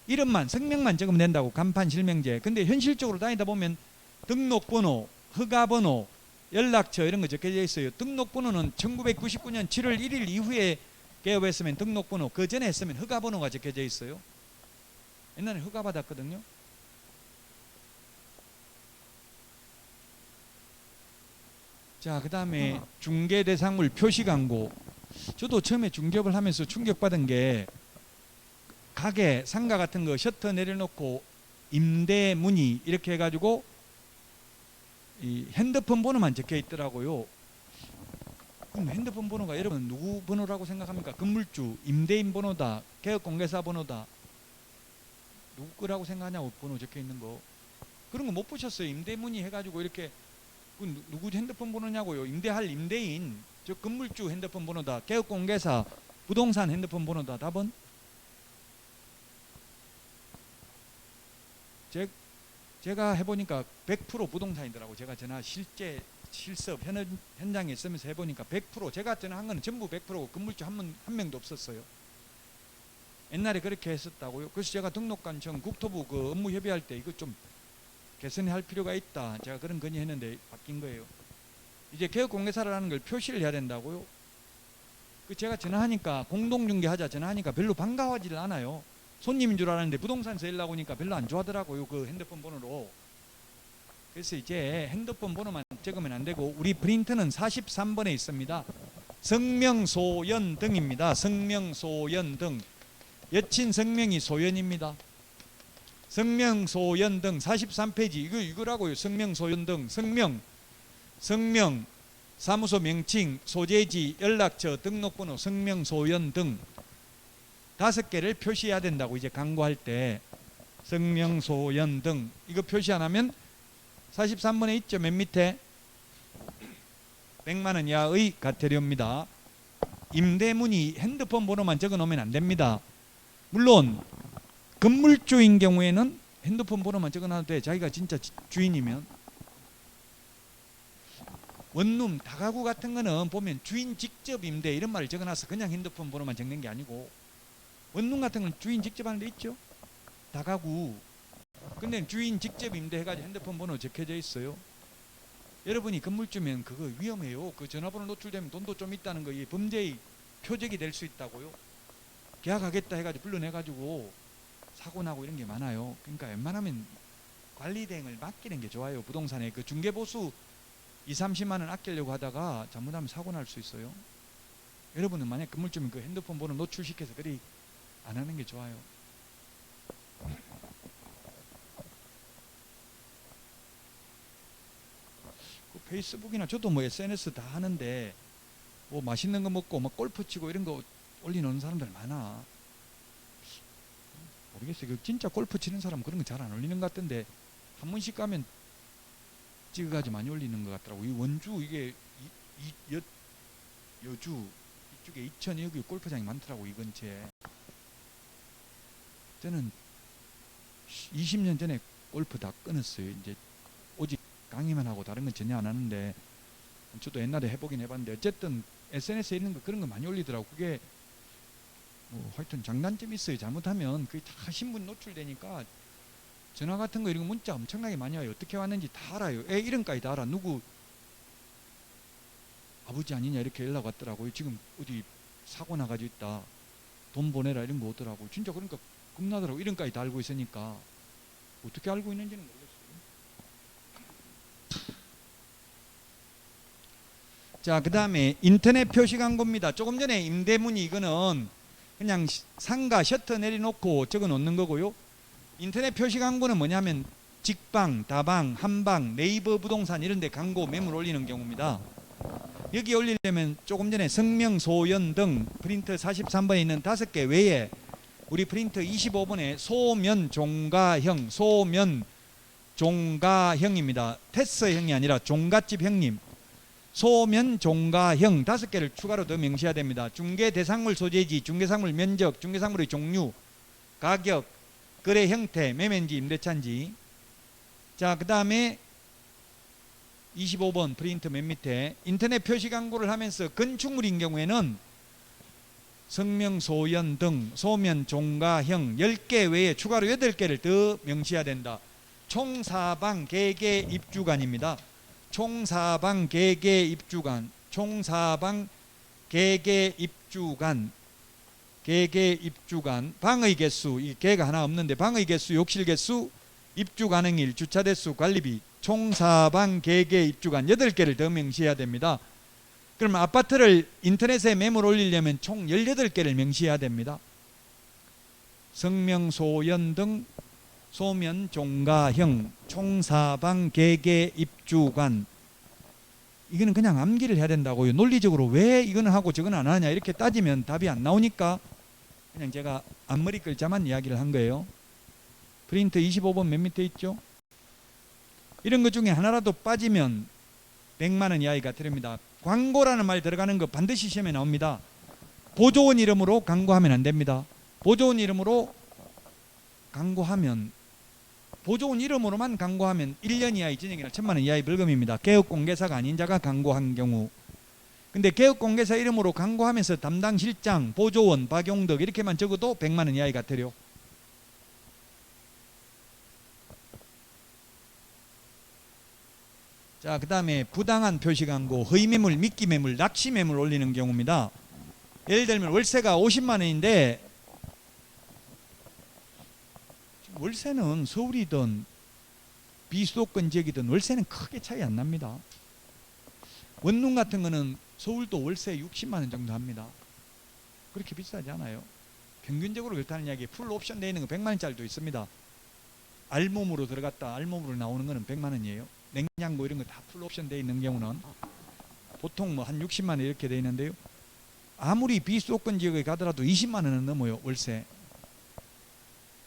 이름만 성명만 적으면 된다고. 간판 실명제. 근데 현실적으로 다니다 보면 등록번호, 허가번호, 연락처 이런 거 적혀져 있어요. 등록번호는 1999년 7월 1일 이후에 개업했으면 등록번호, 그 전에 했으면 허가번호가 적혀져 있어요. 옛날에 허가 받았거든요. 자, 그 다음에 중개대상물 표시광고. 저도 처음에 중개업을 하면서 충격받은 게 가게, 상가 같은 거 셔터 내려놓고 임대 문의 이렇게 해가지고 이 핸드폰 번호만 적혀 있더라고요. 그럼 핸드폰 번호가 여러분 누구 번호라고 생각합니까? 건물주, 임대인 번호다, 개업공개사 번호다. 누구 거라고 생각하냐고, 번호 적혀 있는 거. 그런 거 못 보셨어요? 임대 문의 해가지고 이렇게 누구 핸드폰 번호냐고요. 임대할 임대인, 저 건물주 핸드폰 번호다, 개업공개사, 부동산 핸드폰 번호다. 답은? 제가 해보니까 100% 부동산이더라고. 제가 전화 실제 실습 현장에 있으면서 해보니까 100% 제가 전화한 거는 전부 100%고 건물주 한 명도 없었어요. 옛날에 그렇게 했었다고요. 그래서 제가 등록관청 국토부 그 업무 협의할 때 이거 좀 개선할 필요가 있다. 제가 그런 건의했는데 바뀐 거예요. 이제 개업공개사를 하는 걸 표시를 해야 된다고요. 그 제가 전화하니까 공동중개하자 전화하니까 별로 반가워하지를 않아요. 손님인 줄 알았는데 부동산에서 연락 오니까 별로 안 좋아하더라고요. 그 핸드폰 번호로. 그래서 이제 핸드폰 번호만 적으면 안 되고 우리 프린트는 43번에 있습니다. 성명, 소연 등입니다. 성명, 소연 등. 여친 성명이 소연입니다. 성명, 소연 등 43페이지 이거라고요. 성명, 소연 등. 성명, 사무소 명칭, 소재지, 연락처, 등록번호, 성명, 소연 등 5개를 표시해야 된다고. 이제 광고할 때 성명, 소연 등 이거 표시 안 하면 43번에 있죠. 맨 밑에 100만 원 이하의 과태료입니다. 임대문의 핸드폰 번호만 적어 놓으면 안 됩니다. 물론 건물주인 경우에는 핸드폰 번호만 적어놔도 돼. 자기가 진짜 주인이면. 원룸, 다가구 같은 거는 보면 주인 직접 임대 이런 말을 적어놔서 그냥 핸드폰 번호만 적는 게 아니고, 원룸 같은 건 주인 직접 하는 데 있죠. 다가구. 근데 주인 직접 임대해가지고 핸드폰 번호 적혀져 있어요. 여러분이 건물주면 그거 위험해요. 그 전화번호 노출되면 돈도 좀 있다는 거, 이 범죄의 표적이 될 수 있다고요. 계약하겠다 해가지고 불러내가지고 사고 나고 이런 게 많아요. 그러니까 웬만하면 관리 대행을 맡기는 게 좋아요. 부동산에 그 중개보수 20-30만 원 아끼려고 하다가 잘못하면 사고 날 수 있어요. 여러분은 만약 건물주면 그 핸드폰 번호 노출시켜서 그리 안 하는 게 좋아요. 그 페이스북이나 저도 뭐 SNS 다 하는데 뭐 맛있는 거 먹고 막 골프 치고 이런 거 올리는 사람들 많아. 모르겠어요. 진짜 골프 치는 사람은 그런 거 잘 안 올리는 것 같던데 한 번씩 가면 찍어가지고 많이 올리는 것 같더라고. 이 원주 이게 여주 이쪽에 이천 여기 골프장이 많더라고. 이 근처에. 저는 20년 전에 골프 다 끊었어요. 이제 오직 강의만 하고 다른 건 전혀 안 하는데, 저도 옛날에 해보긴 해봤는데 어쨌든 SNS에 있는 거 그런 거 많이 올리더라고. 그게 뭐 하여튼 장단점이 있어요. 잘못하면 그게 다 신문 노출되니까 전화 같은 거 이런 거 문자 엄청나게 많이 와요. 어떻게 왔는지 다 알아요. 애 이름까지 다 알아. 누구 아버지 아니냐 이렇게 연락 왔더라고요. 지금 어디 사고 나가지고 있다, 돈 보내라 이런 거 오더라고요. 진짜 그러니까 겁나더라고. 이름까지 다 알고 있으니까. 어떻게 알고 있는지는 모르겠어요. 자, 그 다음에 인터넷 표시 광고입니다. 조금 전에 임대문의 이거는 그냥 상가 셔터 내려놓고 적어 놓는 거고요. 인터넷 표시 광고는 뭐냐면 직방, 다방, 한방, 네이버 부동산 이런 데 광고 매물 올리는 경우입니다. 여기 올리려면 조금 전에 성명, 소연 등 프린터 43번에 있는 5개 외에 우리 프린터 25번에 소면 종가형, 소면 종가형입니다. 테스형이 아니라 종갓집 형님. 소면 종가형 5개를 추가로 더 명시해야 됩니다. 중개 대상물 소재지, 중개상물 면적, 중개상물의 종류, 가격, 거래 형태, 매매인지 임대차인지. 자, 그 다음에 25번 프린트 맨 밑에 인터넷 표시 광고를 하면서 건축물인 경우에는 성명, 소연 등 소면, 종가형 10개 외에 추가로 8개를 더 명시해야 된다. 총 사방 개개 입주간입니다. 총 사방 개개 입주간, 총 사방 개개 입주간, 개개 입주간, 방의 개수, 이 개가 하나 없는데 방의 개수, 욕실 개수, 입주 가능일, 주차 대수, 관리비, 총 사방 개개 입주간 8개를 더 명시해야 됩니다. 그러면 아파트를 인터넷에 매물 올리려면 총 18개를 명시해야 됩니다. 성명, 소연 등 소면, 종가형, 총 사방 개개 입주간. 이거는 그냥 암기를 해야 된다고요. 논리적으로 왜 이거는 하고 저거는 안 하냐 이렇게 따지면 답이 안 나오니까 그냥 제가 앞머리 글자만 이야기를 한 거예요. 프린트 25번 맨 밑에 있죠. 이런 것 중에 하나라도 빠지면 100만 원 이하가 들립니다. 광고라는 말 들어가는 거 반드시 시험에 나옵니다. 보조원 이름으로 광고하면 안 됩니다. 보조원 이름으로 광고하면, 보조원 이름으로만 광고하면 1년 이하의 징역이나 1,000만 원 이하의 벌금입니다. 개업공개사가 아닌 자가 광고한 경우. 근데 개업공개사 이름으로 광고하면서 담당 실장, 보조원, 박용덕 이렇게만 적어도 100만 원 이하가 들여. 자, 그 다음에 부당한 표시 광고, 허위매물, 미끼매물, 낚시매물 올리는 경우입니다. 예를 들면 월세가 50만 원인데 월세는 서울이든 비수도권 지역이든 월세는 크게 차이 안 납니다. 원룸 같은 거는 서울도 월세 60만 원 정도 합니다. 그렇게 비싸지 않아요. 평균적으로 그렇다는 이야기. 풀 옵션 되어 있는 거 100만 원짜리도 있습니다. 알몸으로 들어갔다 알몸으로 나오는 거는 100만 원이에요. 냉장고 이런 거 다 풀 옵션 되어 있는 경우는 보통 뭐 한 60만 원 이렇게 되어 있는데요. 아무리 비수도권 지역에 가더라도 20만 원은 넘어요. 월세.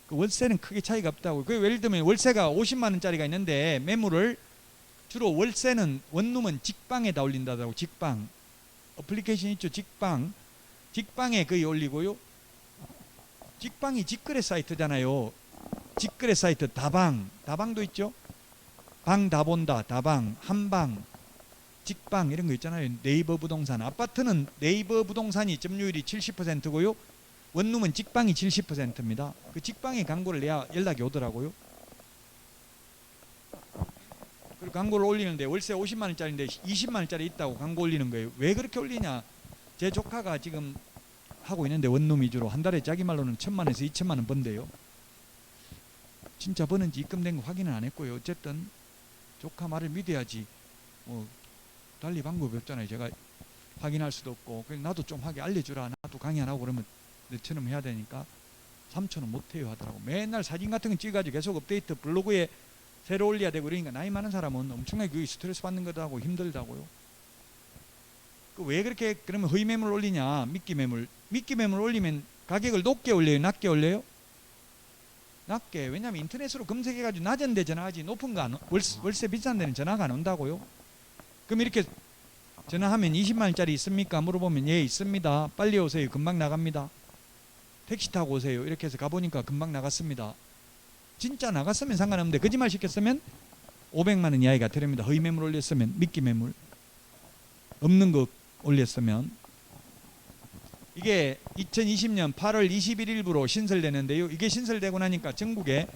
그 월세는 크게 차이가 없다고. 그 예를 들면 월세가 50만 원짜리가 있는데 매물을 주로 월세는 원룸은 직방에다 올린다고. 직방 어플리케이션 있죠. 직방에 거의 올리고요. 직방이 직거래 사이트잖아요. 직거래 사이트 다방도 있죠. 방 다 본다, 다방, 한방, 직방 이런 거 있잖아요. 네이버 부동산. 아파트는 네이버 부동산이 점유율이 70%고요. 원룸은 직방이 70%입니다. 그 직방에 광고를 내야 연락이 오더라고요. 그리고 광고를 올리는데 월세 50만 원짜리인데 20만 원짜리 있다고 광고 올리는 거예요. 왜 그렇게 올리냐? 제 조카가 지금 하고 있는데 원룸 위주로 한 달에 자기 말로는 1,000만 원에서 2,000만 원 번대요. 진짜 버는지 입금된 거 확인은 안 했고요. 어쨌든 조카 말을 믿어야지. 뭐 달리 방법이 없잖아요. 제가 확인할 수도 없고. 그래서 나도 좀 하게 알려주라. 나도 강의 안 하고 그러면 너처럼 해야 되니까 3,000원 못해요 하더라고. 맨날 사진 같은 거 찍어가지고 계속 업데이트 블로그에 새로 올려야 되고 그러니까 나이 많은 사람은 엄청나게 그게 스트레스 받는 거다고 힘들다고요. 그 왜 그렇게 그러면 허위매물 올리냐? 미끼매물 올리면 가격을 높게 올려요? 낮게 올려요? 낮게. 왜냐하면 인터넷으로 검색해가지고 낮은 데 전화하지 높은 거 안, 월세 비싼 데는 전화가 안 온다고요. 그럼 이렇게 전화하면 20만 원짜리 있습니까? 물어보면 예 있습니다. 빨리 오세요. 금방 나갑니다. 택시 타고 오세요. 이렇게 해서 가보니까 금방 나갔습니다. 진짜 나갔으면 상관없는데 거짓말 시켰으면 500만 원 이하가 들립니다. 허위매물 올렸으면, 미끼매물 없는 거 올렸으면. 이게 2020년 8월 21일부로 신설되는데요. 이게 신설되고 나니까 전국에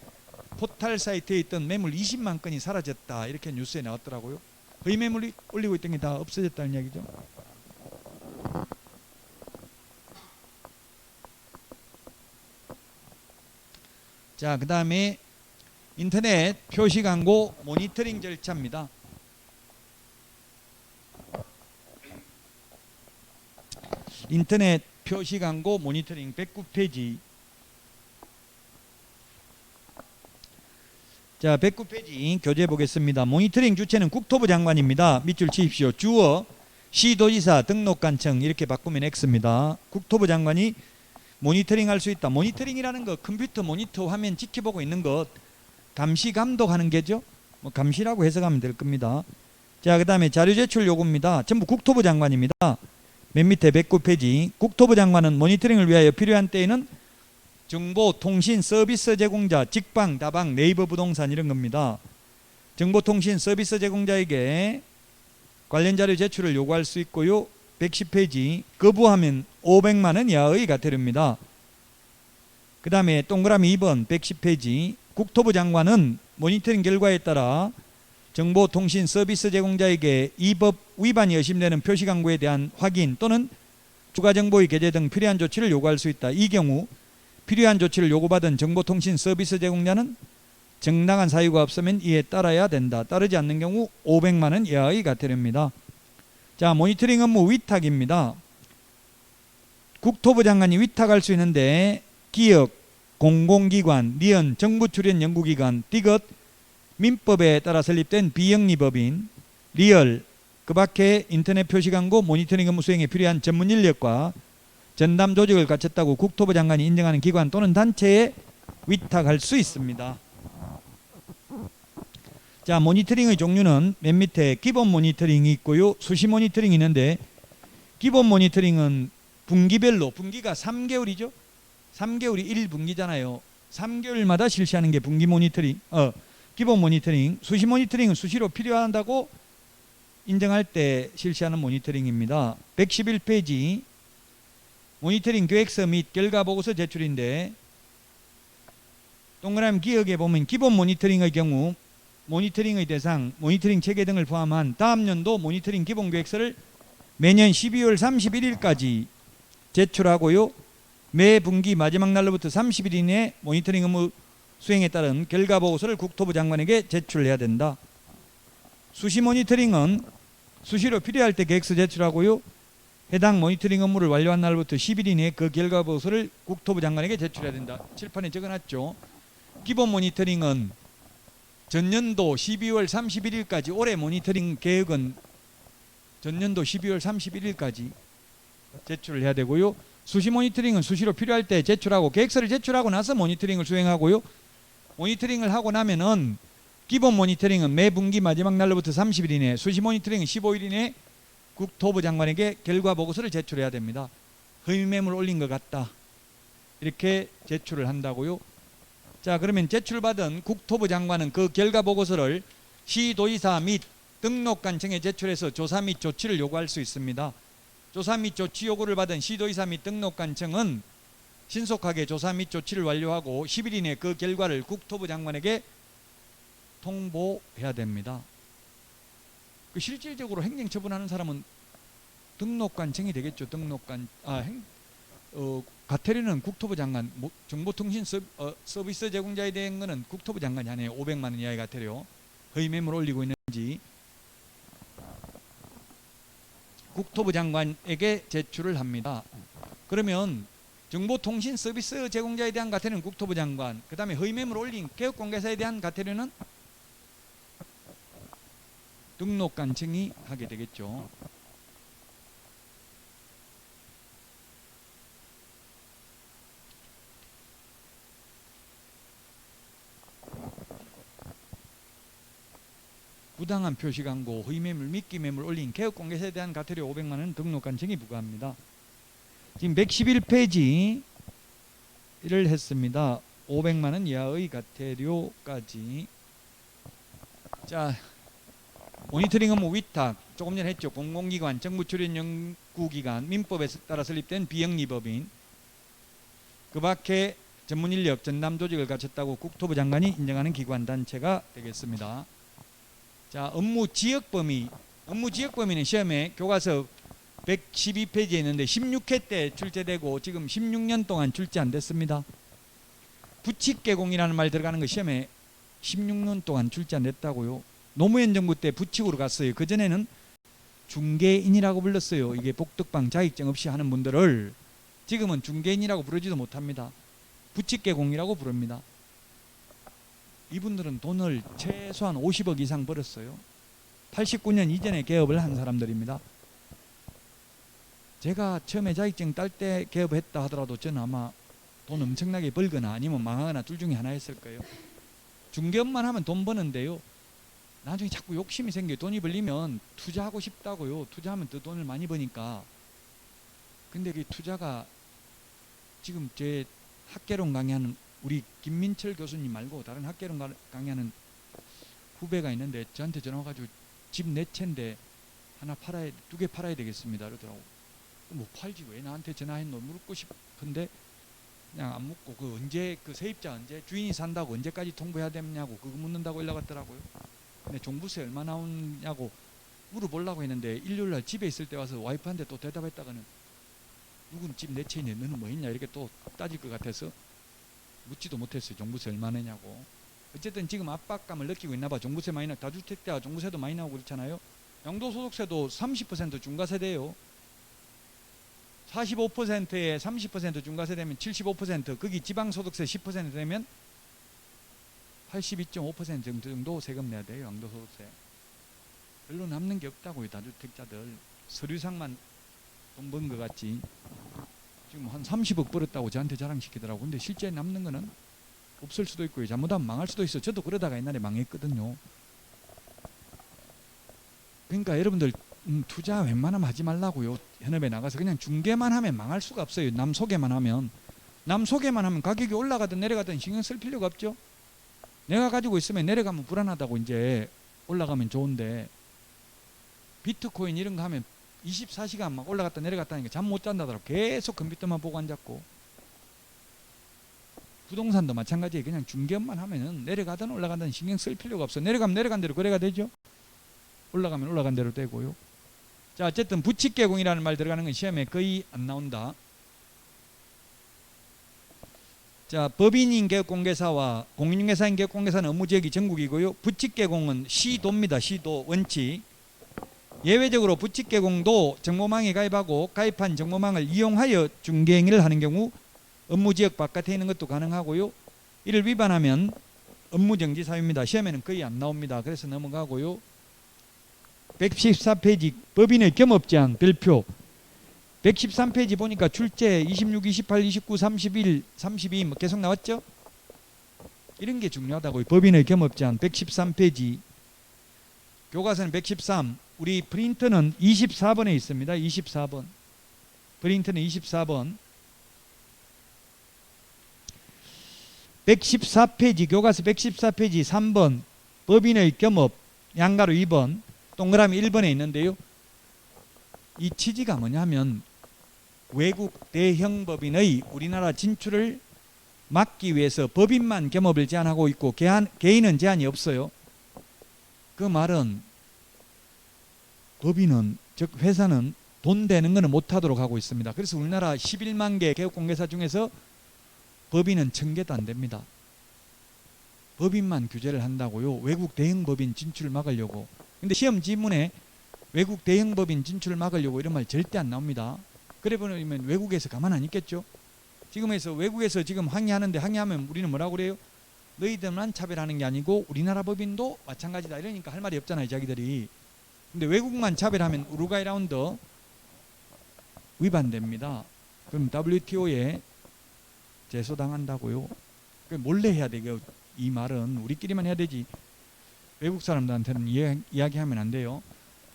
포털 사이트에 있던 매물 20만 건이 사라졌다 이렇게 뉴스에 나왔더라고요. 허위매물이 올리고 있던 게 다 없어졌다는 이야기죠. 자, 그 다음에 인터넷 표시 광고 모니터링 절차입니다. 인터넷 표시 광고 모니터링 109페이지. 자, 109페이지 교재 보겠습니다. 모니터링 주체는 국토부 장관입니다. 밑줄 치십시오. 주어 시도지사 등록관청 이렇게 바꾸면 X입니다. 국토부 장관이 모니터링 할 수 있다. 모니터링이라는 거 컴퓨터 모니터 화면 지켜보고 있는 것 감시 감독하는 게죠. 뭐 감시라고 해석하면 될 겁니다. 자, 그 다음에 자료 제출 요구입니다. 전부 국토부 장관입니다. 맨 밑에 109페이지. 국토부 장관은 모니터링을 위하여 필요한 때에는 정보통신 서비스 제공자, 직방, 다방, 네이버 부동산 이런 겁니다. 정보통신 서비스 제공자에게 관련 자료 제출을 요구할 수 있고요. 110페이지. 거부하면 500만 원 이하의 과태료입니다. 그 다음에 동그라미 2번 110페이지. 국토부 장관은 모니터링 결과에 따라 정보통신 서비스 제공자에게 이 법 위반이 의심되는 표시광고에 대한 확인 또는 추가 정보의 게재 등 필요한 조치를 요구할 수 있다. 이 경우 필요한 조치를 요구받은 정보통신 서비스 제공자는 정당한 사유가 없으면 이에 따라야 된다. 따르지 않는 경우 500만 원 이하의 과태료입니다. 자, 모니터링 업무 위탁입니다. 국토부 장관이 위탁할 수 있는데 기업, 공공기관, 니은, 정부 출연 연구기관, 띠것, 민법에 따라 설립된 비영리법인, 리얼, 그 밖에 인터넷 표시광고 모니터링 업무 수행에 필요한 전문 인력과 전담 조직을 갖췄다고 국토부 장관이 인정하는 기관 또는 단체에 위탁할 수 있습니다. 자, 모니터링의 종류는 맨 밑에 기본 모니터링이 있고요. 수시 모니터링이 있는데 기본 모니터링은 분기별로, 분기가 3개월이죠. 3개월이 1분기잖아요. 3개월마다 실시하는 게 분기 모니터링, 기본 모니터링. 수시 모니터링은 수시로 필요하다고 인정할 때 실시하는 모니터링입니다. 111페이지. 모니터링 계획서 및 결과보고서 제출인데 동그라미 기역에 보면 기본 모니터링의 경우 모니터링의 대상, 모니터링 체계 등을 포함한 다음 연도 모니터링 기본 계획서를 매년 12월 31일까지 제출하고요. 매 분기 마지막 날로부터 30일 이내에 모니터링 업무 수행에 따른 결과보고서를 국토부 장관에게 제출해야 된다. 수시 모니터링은 수시로 필요할 때 계획서 제출하고요. 해당 모니터링 업무를 완료한 날부터 10일 이내에 그 결과보고서를 국토부 장관에게 제출해야 된다. 칠판에 적어놨죠. 기본 모니터링은 전년도 12월 31일까지, 올해 모니터링 계획은 전년도 12월 31일까지 제출을 해야 되고요. 수시 모니터링은 수시로 필요할 때 제출하고 계획서를 제출하고 나서 모니터링을 수행하고요. 모니터링을 하고 나면은 기본 모니터링은 매 분기 마지막 날로부터 30일 이내, 수시 모니터링은 15일 이내 국토부 장관에게 결과 보고서를 제출해야 됩니다. 허위매물 올린 것 같다. 이렇게 제출을 한다고요. 자, 그러면 제출받은 국토부 장관은 그 결과 보고서를 시도지사 및 등록관청에 제출해서 조사 및 조치를 요구할 수 있습니다. 조사 및 조치 요구를 받은 시도지사 및 등록관청은 신속하게 조사 및 조치를 완료하고 10일 이내 그 결과를 국토부 장관에게 통보해야 됩니다. 그 실질적으로 행정처분하는 사람은 등록관청이 되겠죠. 과태료는 국토부 장관, 정보통신 서비스 제공자에 대한 거는 국토부 장관이 하네요. 500만 원 이하의 과태료. 허위매물 올리고 있는지 국토부 장관에게 제출을 합니다. 그러면 정보통신 서비스 제공자에 대한 과태료는 국토부 장관, 그 다음에 허위매물 올린 개업공개사에 대한 과태료는 등록관청이 하게 되겠죠. 부당한 표시광고, 허위매물, 미끼매물 올린 개업공개사에 대한 과태료 500만 원 등록관청이 부과합니다. 지금 111페이지를 했습니다. 500만 원 이하의 과태료까지. 자, 모니터링 업무 위탁 조금 전에 했죠. 공공기관, 정부 출연 연구기관, 민법에 따라 설립된 비영리법인, 그 밖에 전문인력, 전담 조직을 갖췄다고 국토부 장관이 인정하는 기관 단체가 되겠습니다. 자, 업무 지역 범위. 업무 지역 범위는 시험에 교과서 112페이지에 있는데 16회 때 출제되고 지금 16년 동안 출제 안 됐습니다. 부칙 개공이라는 말 들어가는 거 시험에 16년 동안 출자 냈다고요. 노무현 정부 때 부칙으로 갔어요. 그전에는 중개인이라고 불렀어요. 이게 복덕방 자격증 없이 하는 분들을. 지금은 중개인이라고 부르지도 못합니다. 부칙개공이라고 부릅니다. 이분들은 돈을 최소한 50억 이상 벌었어요. 89년 이전에 개업을 한 사람들입니다. 제가 처음에 자격증 딸 때 개업했다 하더라도 저는 아마 돈 엄청나게 벌거나 아니면 망하거나 둘 중에 하나였을 거예요. 중개업만 하면 돈 버는데요, 나중에 자꾸 욕심이 생겨요. 돈이 벌리면 투자하고 싶다고요. 투자하면 더 돈을 많이 버니까. 근데 그 투자가 지금 제 학개론 강의하는 우리 김민철 교수님 말고 다른 학개론 강의하는 후배가 있는데 저한테 전화 와가지고 집 4채인데 하나 팔아야, 2개 팔아야 되겠습니다 그러더라고. 뭐 팔지 왜 나한테 전화했노 물고 싶은데 그냥 안 묻고, 그 언제, 그 세입자 언제, 주인이 산다고 언제까지 통보해야 되냐고 그거 묻는다고 연락 왔더라고요. 근데 종부세 얼마 나오냐고 물어보려고 했는데 일요일날 집에 있을 때 와서 와이프한테 또 대답했다가는 누구는 집 4채인데 너는 뭐 했냐 이렇게 또 따질 것 같아서 묻지도 못했어요. 종부세 얼마 내냐고. 어쨌든 지금 압박감을 느끼고 있나 봐. 종부세 많이 나, 다주택자 종부세도 많이 나오고 그렇잖아요. 양도소득세도 30% 중과세돼요. 45%에 30% 중과세 되면 75%, 거기 지방소득세 10% 되면 82.5% 정도 세금 내야 돼요. 양도소득세. 별로 남는 게 없다고요. 다주택자들 서류상만 돈 번 것 같지. 지금 한 30억 벌었다고 저한테 자랑시키더라고. 근데 실제 남는 거는 없을 수도 있고요. 잘못하면 망할 수도 있어. 저도 그러다가 옛날에 망했거든요. 그러니까 여러분들 투자 웬만하면 하지 말라고요. 현업에 나가서 그냥 중개만 하면 망할 수가 없어요. 남 소개만 하면. 남 소개만 하면 가격이 올라가든 내려가든 신경 쓸 필요가 없죠. 내가 가지고 있으면 내려가면 불안하다고 이제 올라가면 좋은데, 비트코인 이런 거 하면 24시간 막 올라갔다 내려갔다 하니까 잠 못 잔다더라고. 계속 컴퓨터만 보고 앉았고. 부동산도 마찬가지예요. 그냥 중개업만 하면은 내려가든 올라가든 신경 쓸 필요가 없어. 내려가면 내려간 대로 거래가 되죠. 올라가면 올라간 대로 되고요. 자, 어쨌든 부칙개공이라는 말 들어가는 건 시험에 거의 안 나온다. 자, 법인인 개업공개사와 공인중개사인 개업공개사는 업무지역이 전국이고요. 부칙개공은 시도입니다. 시도 원칙. 예외적으로 부칙개공도 정보망에 가입하고 가입한 정보망을 이용하여 중개행위를 하는 경우 업무지역 바깥에 있는 것도 가능하고요. 이를 위반하면 업무정지 사유입니다. 시험에는 거의 안 나옵니다. 그래서 넘어가고요. 114페이지 법인의 겸업제한 별표. 113페이지 보니까 출제 26, 28, 29, 31, 32 뭐 계속 나왔죠? 이런 게 중요하다고요. 법인의 겸업제한 113페이지. 교과서는 113. 우리 프린터는 24번에 있습니다. 24번. 프린터는 24번. 114페이지, 교과서 114페이지 3번. 법인의 겸업, 양가로 2번, 동그라미 1번에 있는데요. 이 취지가 뭐냐면 외국 대형 법인의 우리나라 진출을 막기 위해서 법인만 겸업을 제한하고 있고 개인은 제한이 없어요. 그 말은 법인은, 즉 회사는 돈 되는 거는 못하도록 하고 있습니다. 그래서 우리나라 11만 개 개업공개사 중에서 법인은 1000개도 안 됩니다. 법인만 규제를 한다고요. 외국 대형 법인 진출을 막으려고. 근데 시험 지문에 외국 대형 법인 진출을 막으려고 이런 말 절대 안 나옵니다. 그래 보면 외국에서 가만 안 있겠죠. 지금에서 외국에서 지금 항의하는데, 항의하면 우리는 뭐라고 그래요? 너희들만 차별하는 게 아니고 우리나라 법인도 마찬가지다. 이러니까 할 말이 없잖아요, 자기들이. 근데 외국만 차별하면 우루과이 라운드 위반됩니다. 그럼 WTO에 제소당한다고요. 몰래 해야 되고, 이 말은 우리끼리만 해야 되지 외국 사람들한테는 이야기하면 안 돼요.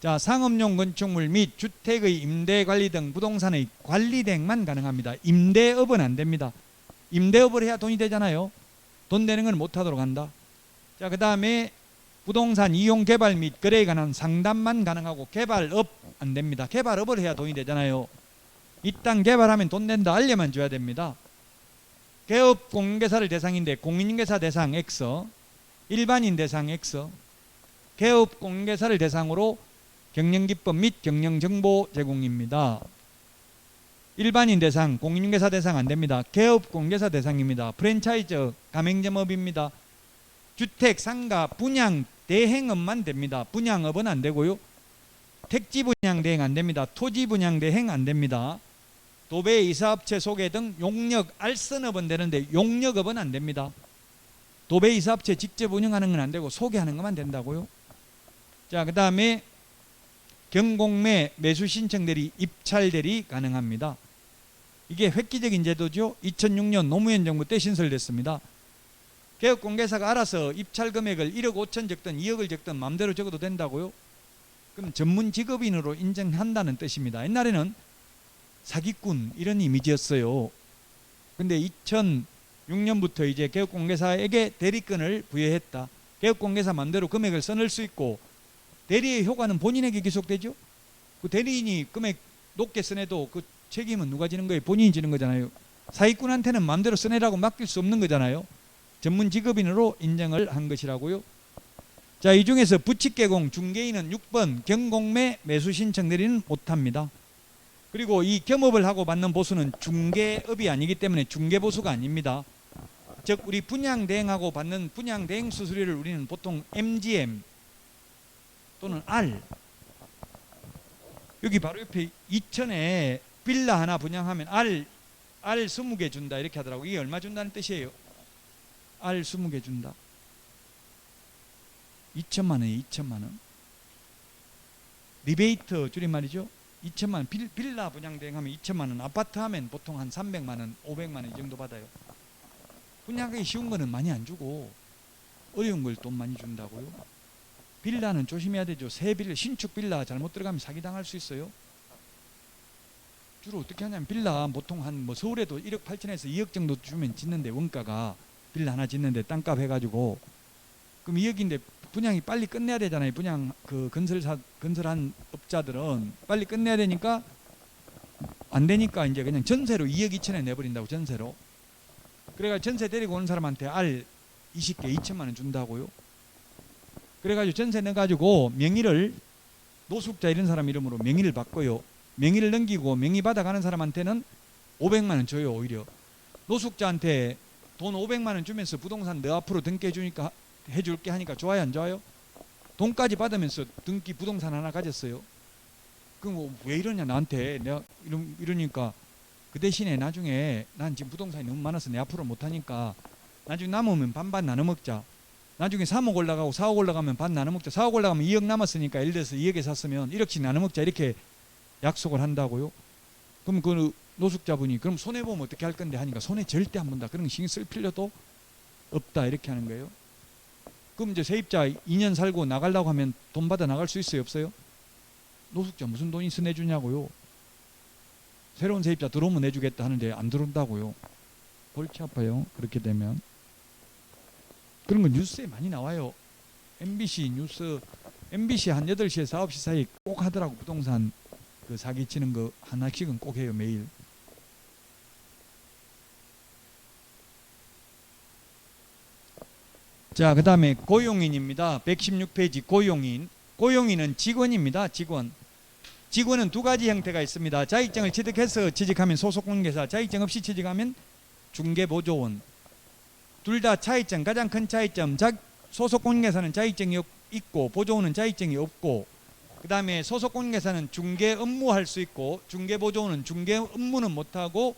자, 상업용 건축물 및 주택의 임대 관리 등 부동산의 관리 대행만 가능합니다. 임대업은 안 됩니다. 임대업을 해야 돈이 되잖아요. 돈 되는 건 못하도록 한다. 자, 그 다음에 부동산 이용 개발 및 거래에 관한 상담만 가능하고 개발업 안 됩니다. 개발업을 해야 돈이 되잖아요. 이 땅 개발하면 돈 된다 알려만 줘야 됩니다. 개업 공인중개사를 대상인데 공인중개사 대상 X, 일반인 대상 X. 개업 공인중개사를 대상으로 경영기법 및 경영정보 제공입니다. 일반인 대상, 공인중개사 대상 안 됩니다. 개업 공인중개사 대상입니다. 프랜차이즈, 가맹점업입니다. 주택, 상가, 분양, 대행업만 됩니다. 분양업은 안 되고요. 택지 분양 대행 안 됩니다. 토지 분양 대행 안 됩니다. 도배, 이사업체 소개 등 용역, 알선업은 되는데 용역업은 안 됩니다. 도배, 이사업체 직접 운영하는 건 안 되고 소개하는 것만 된다고요. 자, 그 다음에 경공매 매수 신청 대리, 입찰 대리 가능합니다. 이게 획기적인 제도죠. 2006년 노무현 정부 때 신설됐습니다. 개업공개사가 알아서 입찰 금액을 1억 5천 적든 2억을 적든 마음대로 적어도 된다고요. 그럼 전문 직업인으로 인정한다는 뜻입니다. 옛날에는 사기꾼 이런 이미지였어요. 근데 2006년부터 이제 개업공개사에게 대리권을 부여했다. 개업공개사 마음대로 금액을 써낼 수 있고 대리의 효과는 본인에게 기속되죠. 그 대리인이 금액 높게 써내도 그 책임은 누가 지는 거예요? 본인이 지는 거잖아요. 사기꾼한테는 마음대로 써내라고 맡길 수 없는 거잖아요. 전문 직업인으로 인정을 한 것이라고요. 자, 이 중에서 부칙개공 중개인은 6번 경공매 매수 신청 대리는 못합니다. 그리고 이 겸업을 하고 받는 보수는 중개업이 아니기 때문에 중개보수가 아닙니다. 즉 우리 분양대행하고 받는 분양대행 수수료를 우리는 보통 MGM 또는 R, 여기 바로 옆에 이천에 빌라 하나 분양하면 R 20개 준다 이렇게 하더라고. 이게 얼마 준다는 뜻이에요? R 20개 준다. 2천만 원이에요. 2천만 원. 리베이트 줄임말이죠. 2천만 원. 빌라 분양 대행하면 2천만 원. 아파트 하면 보통 한 300만 원, 500만 원 이 정도 받아요. 분양하기 쉬운 거는 많이 안 주고 어려운 걸 돈 많이 준다고요. 빌라는 조심해야 되죠. 새 빌라, 신축 빌라 잘못 들어가면 사기당할 수 있어요. 주로 어떻게 하냐면 빌라 보통 한 뭐 서울에도 1억 8천에서 2억 정도 주면 짓는데 원가가 빌라 하나 짓는데 땅값 해가지고 그럼 2억인데 분양이 빨리 끝내야 되잖아요. 분양 그 건설한 업자들은 빨리 끝내야 되니까 안 되니까 이제 그냥 전세로 2억 2천에 내버린다고 전세로. 그래가 전세 데리고 오는 사람한테 알 20개 2천만 원 준다고요. 그래가지고 전세 내가지고 명의를 노숙자 이런 사람 이름으로 명의를 바꿔요. 명의를 넘기고 명의 받아가는 사람한테는 500만 원 줘요. 오히려 노숙자한테 돈 500만 원 주면서 부동산 너 앞으로 등기 해줄게 하니까 좋아요 안 좋아요? 돈까지 받으면서 등기 부동산 하나 가졌어요. 그럼 왜 이러냐 나한테 내가 이러니까 그 대신에 나중에 난 지금 부동산이 너무 많아서 내 앞으로 못하니까 나중에 남으면 반반 나눠 먹자. 나중에 3억 올라가고 4억 올라가면 반 나눠 먹자. 4억 올라가면 2억 남았으니까 예를 들어서 2억에 샀으면 1억씩 나눠 먹자 이렇게 약속을 한다고요. 그럼 그 노숙자분이 그럼 손해보면 어떻게 할 건데 하니까 손해 절대 안 본다. 그런 거 신경 쓸 필요도 없다 이렇게 하는 거예요. 그럼 이제 세입자 2년 살고 나가려고 하면 돈 받아 나갈 수 있어요 없어요? 노숙자 무슨 돈 있어 내주냐고요. 새로운 세입자 들어오면 내주겠다 하는데 안 들어온다고요. 골치 아파요. 그렇게 되면. 그런 거 뉴스에 많이 나와요. MBC 뉴스, MBC 한 8시에서 9시 사이 꼭 하더라고. 부동산 그 사기치는 거 하나씩은 꼭 해요 매일. 자, 그 다음에 고용인입니다. 116페이지 고용인. 고용인은 직원입니다. 직원은 두 가지 형태가 있습니다. 자격증을 취득해서 취직하면 소속공개사, 자격증 없이 취직하면 중개보조원. 둘 다 차이점, 가장 큰 차이점, 소속공개사는 자격증이 있고 보조원은 자격증이 없고, 그 다음에 소속공개사는 중개 업무할 수 있고 중개보조원은 중개 업무는 못하고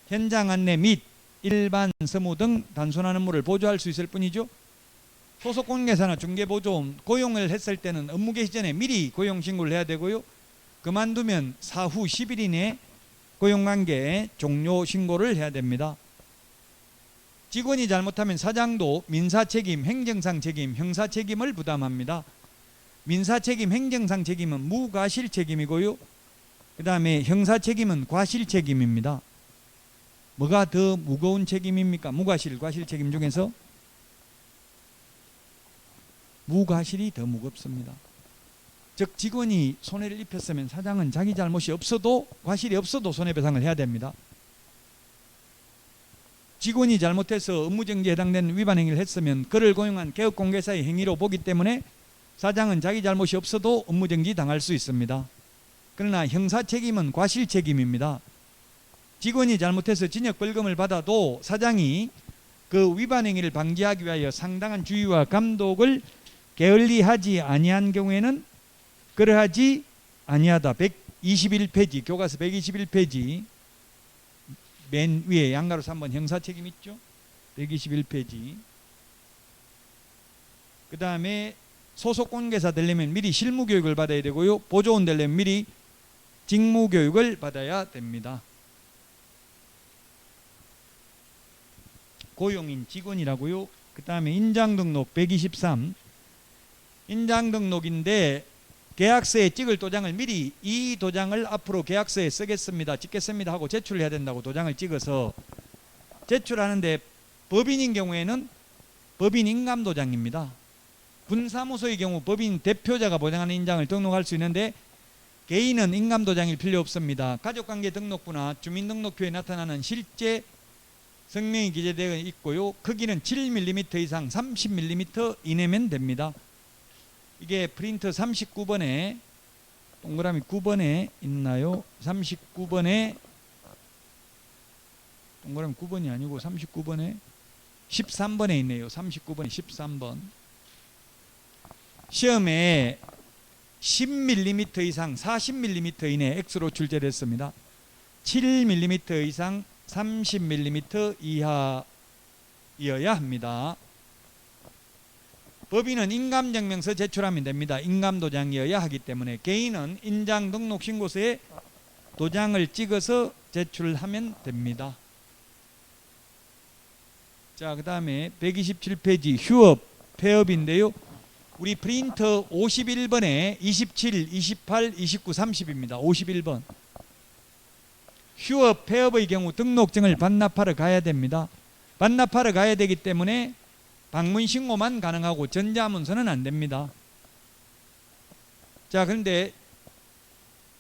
현장 안내 및 일반 서무 등 단순한 업무를 보조할 수 있을 뿐이죠. 소속공개사나 중개보조원 고용을 했을 때는 업무 개시 전에 미리 고용신고를 해야 되고요. 그만두면 사후 10일 이내에 고용관계 종료 신고를 해야 됩니다. 직원이 잘못하면 사장도 민사책임, 행정상 책임, 형사책임을 부담합니다. 민사책임, 행정상 책임은 무과실책임이고요. 그 다음에 형사책임은 과실책임입니다. 뭐가 더 무거운 책임입니까? 무과실, 과실책임 중에서 무과실이 더 무겁습니다. 즉 직원이 손해를 입혔으면 사장은 자기 잘못이 없어도 과실이 없어도 손해배상을 해야 됩니다. 직원이 잘못해서 업무정지에 해당되는 위반 행위를 했으면 그를 고용한 개업공개사의 행위로 보기 때문에 사장은 자기 잘못이 없어도 업무정지 당할 수 있습니다. 그러나 형사책임은 과실책임입니다. 직원이 잘못해서 징역벌금을 받아도 사장이 그 위반 행위를 방지하기 위하여 상당한 주의와 감독을 게을리하지 아니한 경우에는 그러하지 아니하다. 121페이지 교과서 121페이지 맨 위에 양가로 3번 형사책임 있죠. 121페이지. 그 다음에 소속 관계사 되려면 미리 실무교육을 받아야 되고요. 보조원 되려면 미리 직무교육을 받아야 됩니다. 고용인 직원이라고요. 그 다음에 인장등록 123 인장등록인데 계약서에 찍을 도장을 미리 이 도장을 앞으로 계약서에 쓰겠습니다, 찍겠습니다 하고 제출을 해야 된다고 도장을 찍어서 제출하는데 법인인 경우에는 법인 인감도장입니다. 분사무소의 경우 법인 대표자가 보장하는 인장을 등록할 수 있는데 개인은 인감도장일 필요 없습니다. 가족관계 등록부나 주민등록표에 나타나는 실제 성명이 기재되어 있고요. 크기는 7mm 이상 30mm 이내면 됩니다. 이게 프린트 39번에 동그라미 9번에 있나요? 39번에 동그라미 9번이 아니고 39번에 13번에 있네요. 39번에 13번. 시험에 10mm 이상 40mm 이내 X로 출제됐습니다. 7mm 이상 30mm 이하여야 합니다. 법인은 인감증명서 제출하면 됩니다. 인감도장이어야 하기 때문에 개인은 인장등록신고서에 도장을 찍어서 제출하면 됩니다. 자, 그 다음에 127페이지 휴업, 폐업인데요. 우리 프린터 51번에 27, 28, 29, 30입니다. 51번. 휴업, 폐업의 경우 등록증을 반납하러 가야 됩니다. 반납하러 가야 되기 때문에 방문신고만 가능하고 전자문서는 안 됩니다. 자, 그런데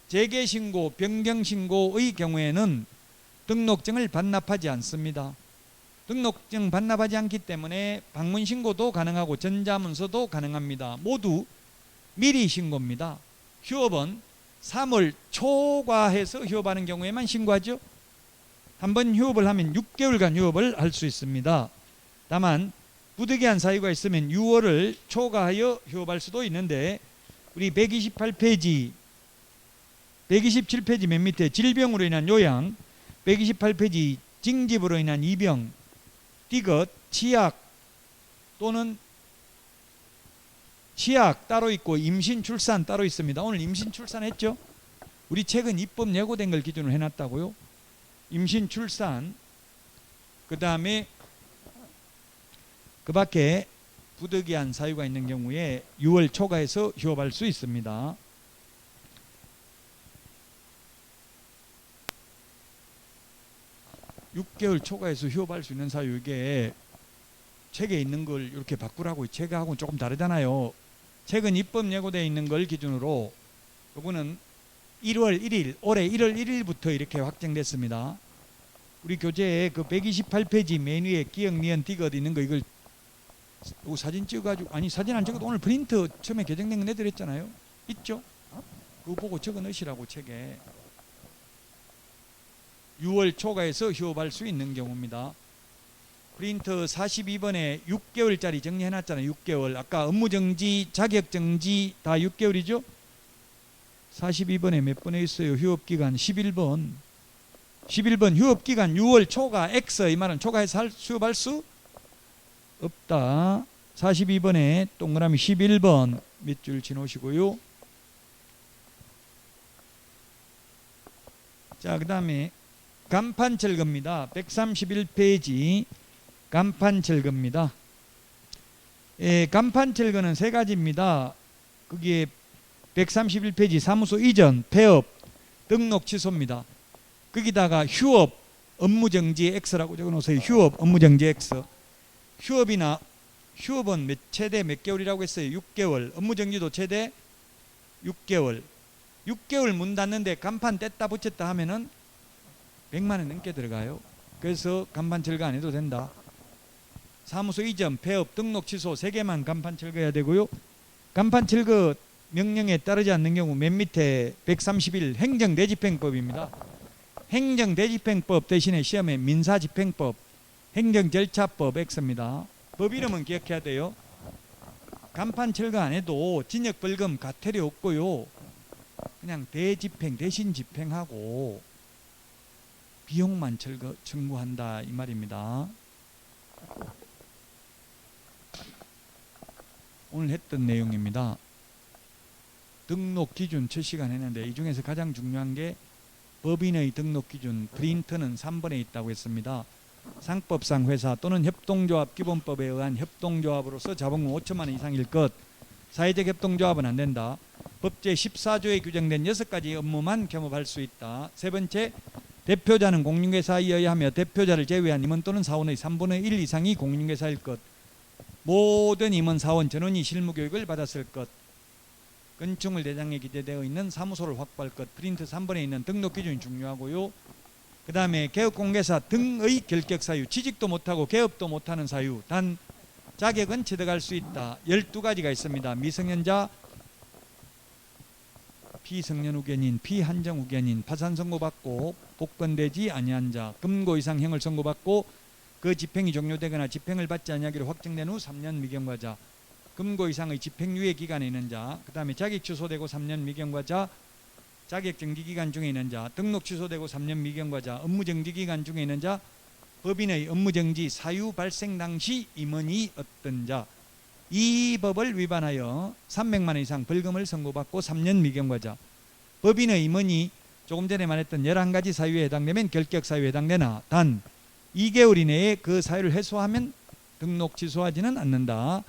재개신고, 변경신고의 경우에는 등록증을 반납하지 않습니다. 등록증 반납하지 않기 때문에 방문신고도 가능하고 전자문서도 가능합니다. 모두 미리 신고입니다. 휴업은 3월 초과해서 휴업하는 경우에만 신고하죠. 한번 휴업을 하면 6개월간 휴업을 할 수 있습니다. 다만 부득이한 사유가 있으면 6월을 초과하여 휴업할 수도 있는데 우리 127페이지 맨 밑에 질병으로 인한 요양, 128페이지 징집으로 인한 입영, 띠긋, 치약 또는 치약 따로 있고 임신 출산 따로 있습니다. 오늘 임신 출산했죠? 우리 최근 입법 예고된 걸 기준으로 해놨다고요. 임신 출산, 그 다음에 그 밖에 부득이한 사유가 있는 경우에 6월 초과해서 휴업할 수 있습니다. (6개월) 초과해서 휴업할 수 있는 사유, 이게 책에 있는 걸 이렇게 바꾸라고 책하고는 조금 다르잖아요. 책은 입법 예고되어 있는 걸 기준으로 이거는 1월 1일 올해 1월 1일부터 이렇게 확정됐습니다. 우리 교재에 그 128페이지 맨 위에 기억, 니은, 띠긋 있는 거 이걸 사진 찍어가지고, 아니 사진 안 찍어도 오늘 프린트 처음에 개정된 거 내드렸잖아요. 있죠? 그거 보고 적어 넣으시라고 책에. 6월 초과해서 휴업할 수 있는 경우입니다. 프린트 42번에 6개월짜리 정리해놨잖아요. 6개월. 아까 업무정지, 자격정지 다 6개월이죠? 42번에 몇 번에 있어요? 휴업기간 11번. 11번 휴업기간 6월 초과 X, 이 말은 초과해서 휴업할 수 없다. 42번에 동그라미 11번 몇 줄 지놓으시고요. 자, 그 다음에 간판 철거입니다. 131페이지 간판 철거입니다. 간판 철거는 세 가지입니다. 거기에 131페이지 사무소 이전, 폐업, 등록 취소입니다. 거기다가 휴업, 업무정지 X라고 적어놓으세요. 휴업, 업무정지 X. 휴업은 최대 몇 개월이라고 했어요? 6개월. 업무정지도 최대 6개월. 6개월 문 닫는데 간판 뗐다 붙였다 하면은 100만 원 넘게 들어가요. 그래서 간판 철거 안 해도 된다. 사무소 이전, 폐업, 등록 취소 3개만 간판 철거해야 되고요. 간판 철거 명령에 따르지 않는 경우 맨 밑에 131 행정대집행법입니다. 행정대집행법 대신에 시험에 민사집행법 행정절차법 X입니다. 법 이름은 기억해야 돼요. 간판 철거 안 해도 징역벌금 과태료 없고요. 그냥 대집행 대신 집행하고 비용만 청구한다 이 말입니다. 오늘 했던 내용입니다. 등록 기준 첫 시간 했는데 이 중에서 가장 중요한 게 법인의 등록 기준 프린트는 3번에 있다고 했습니다. 상법상 회사 또는 협동조합 기본법에 의한 협동조합으로서 자본금 5천만 원 이상일 것. 사회적 협동조합은 안 된다. 법제 14조에 규정된 6가지 업무만 겸업할 수 있다. 세 번째, 대표자는 공인중개사이어야 하며 대표자를 제외한 임원 또는 사원의 3분의 1 이상이 공인중개사일 것. 모든 임원 사원 전원이 실무교육을 받았을 것. 건축물 대장에 기재되어 있는 사무소를 확보할 것. 프린트 3번에 있는 등록 기준이 중요하고요. 그 다음에 개업공개사 등의 결격 사유, 취직도 못하고 개업도 못하는 사유, 단 자격은 취득할 수 있다. 12가지가 있습니다. 미성년자, 피성년 후견인, 피한정 후견인, 파산 선고받고 복권되지 아니한 자, 금고 이상 형을 선고받고 그 집행이 종료되거나 집행을 받지 아니하기로 확정된 후 3년 미경과자, 금고 이상의 집행유예 기간에 있는 자, 그 다음에 자격 취소되고 3년 미경과자, 자격 정지 기간 중에 있는 자, 등록 취소되고 3년 미경과자, 업무 정지 기간 중에 있는 자, 법인의 업무 정지 사유 발생 당시 임원이 어떤 자, 이 법을 위반하여 300만 원 이상 벌금을 선고받고 3년 미경과자, 법인의 임원이 조금 전에 말했던 11가지 사유에 해당되면 결격 사유에 해당되나 단 2개월 이내에 그 사유를 해소하면 등록 취소하지는 않는다.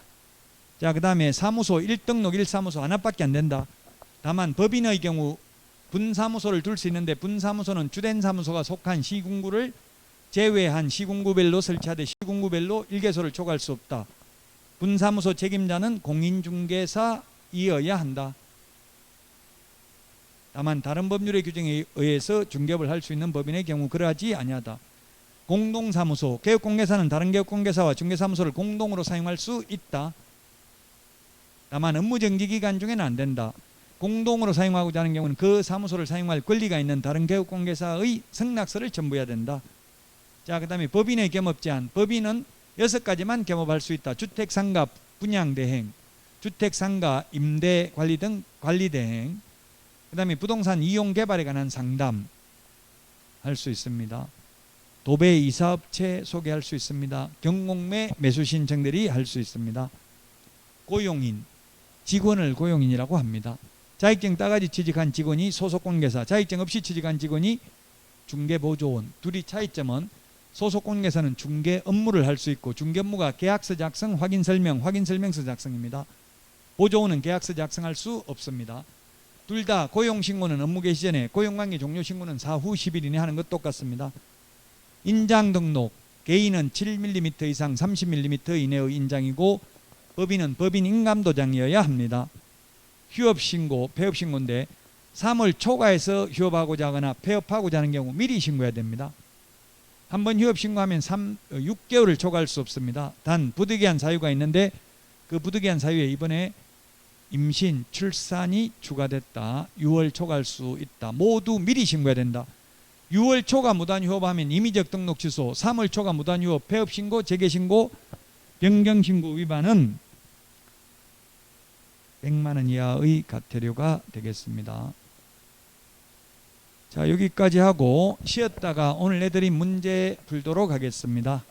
자, 그 다음에 사무소 1등록 1사무소 하나밖에 안 된다. 다만 법인의 경우 분사무소를 둘 수 있는데 분사무소는 주된 사무소가 속한 시군구를 제외한 시군구별로 설치하되 시군구별로 1개소를 초과할 수 없다. 분사무소 책임자는 공인중개사이어야 한다. 다만 다른 법률의 규정에 의해서 중개업을 할 수 있는 법인의 경우 그러하지 아니하다. 공동사무소, 개업공개사는 다른 개업공개사와 중개사무소를 공동으로 사용할 수 있다. 다만 업무정지기간 중에는 안 된다. 공동으로 사용하고자 하는 경우는 그 사무소를 사용할 권리가 있는 다른 개업공개사의 승낙서를 첨부해야 된다. 자, 그 다음에 법인의 겸업제한. 법인은 6가지만 겸업할 수 있다. 주택상가 분양대행, 주택상가 임대관리 등 관리대행, 그 다음에 부동산 이용개발에 관한 상담 할 수 있습니다. 도배 이사업체 소개할 수 있습니다. 경공매 매수 신청들이 할 수 있습니다. 고용인, 직원을 고용인이라고 합니다. 자격증 따가지 취직한 직원이 소속공개사, 자격증 없이 취직한 직원이 중개보조원. 둘이 차이점은 소속공개사는 중개 업무를 할 수 있고 중개 업무가 계약서 작성, 확인설명서 작성입니다. 보조원은 계약서 작성할 수 없습니다. 둘 다 고용신고는 업무 개시 전에, 고용관계 종료신고는 사후 10일 이내 하는 것 똑같습니다. 인장등록, 개인은 7mm 이상 30mm 이내의 인장이고 법인은 법인 인감도장이어야 합니다. 휴업신고, 폐업신고인데 3월 초과해서 휴업하고자 하거나 폐업하고자 하는 경우 미리 신고해야 됩니다. 한번 휴업신고하면 6개월을 초과할 수 없습니다. 단 부득이한 사유가 있는데 그 부득이한 사유에 이번에 임신, 출산이 추가됐다. 6월 초과할 수 있다. 모두 미리 신고해야 된다. 6월 초과 무단휴업하면 임의적 등록 취소, 3월 초과 무단휴업, 폐업신고, 재개신고, 변경신고 위반은 100만 원 이하의 과태료가 되겠습니다. 자, 여기까지 하고 쉬었다가 오늘 내드린 문제 풀도록 하겠습니다.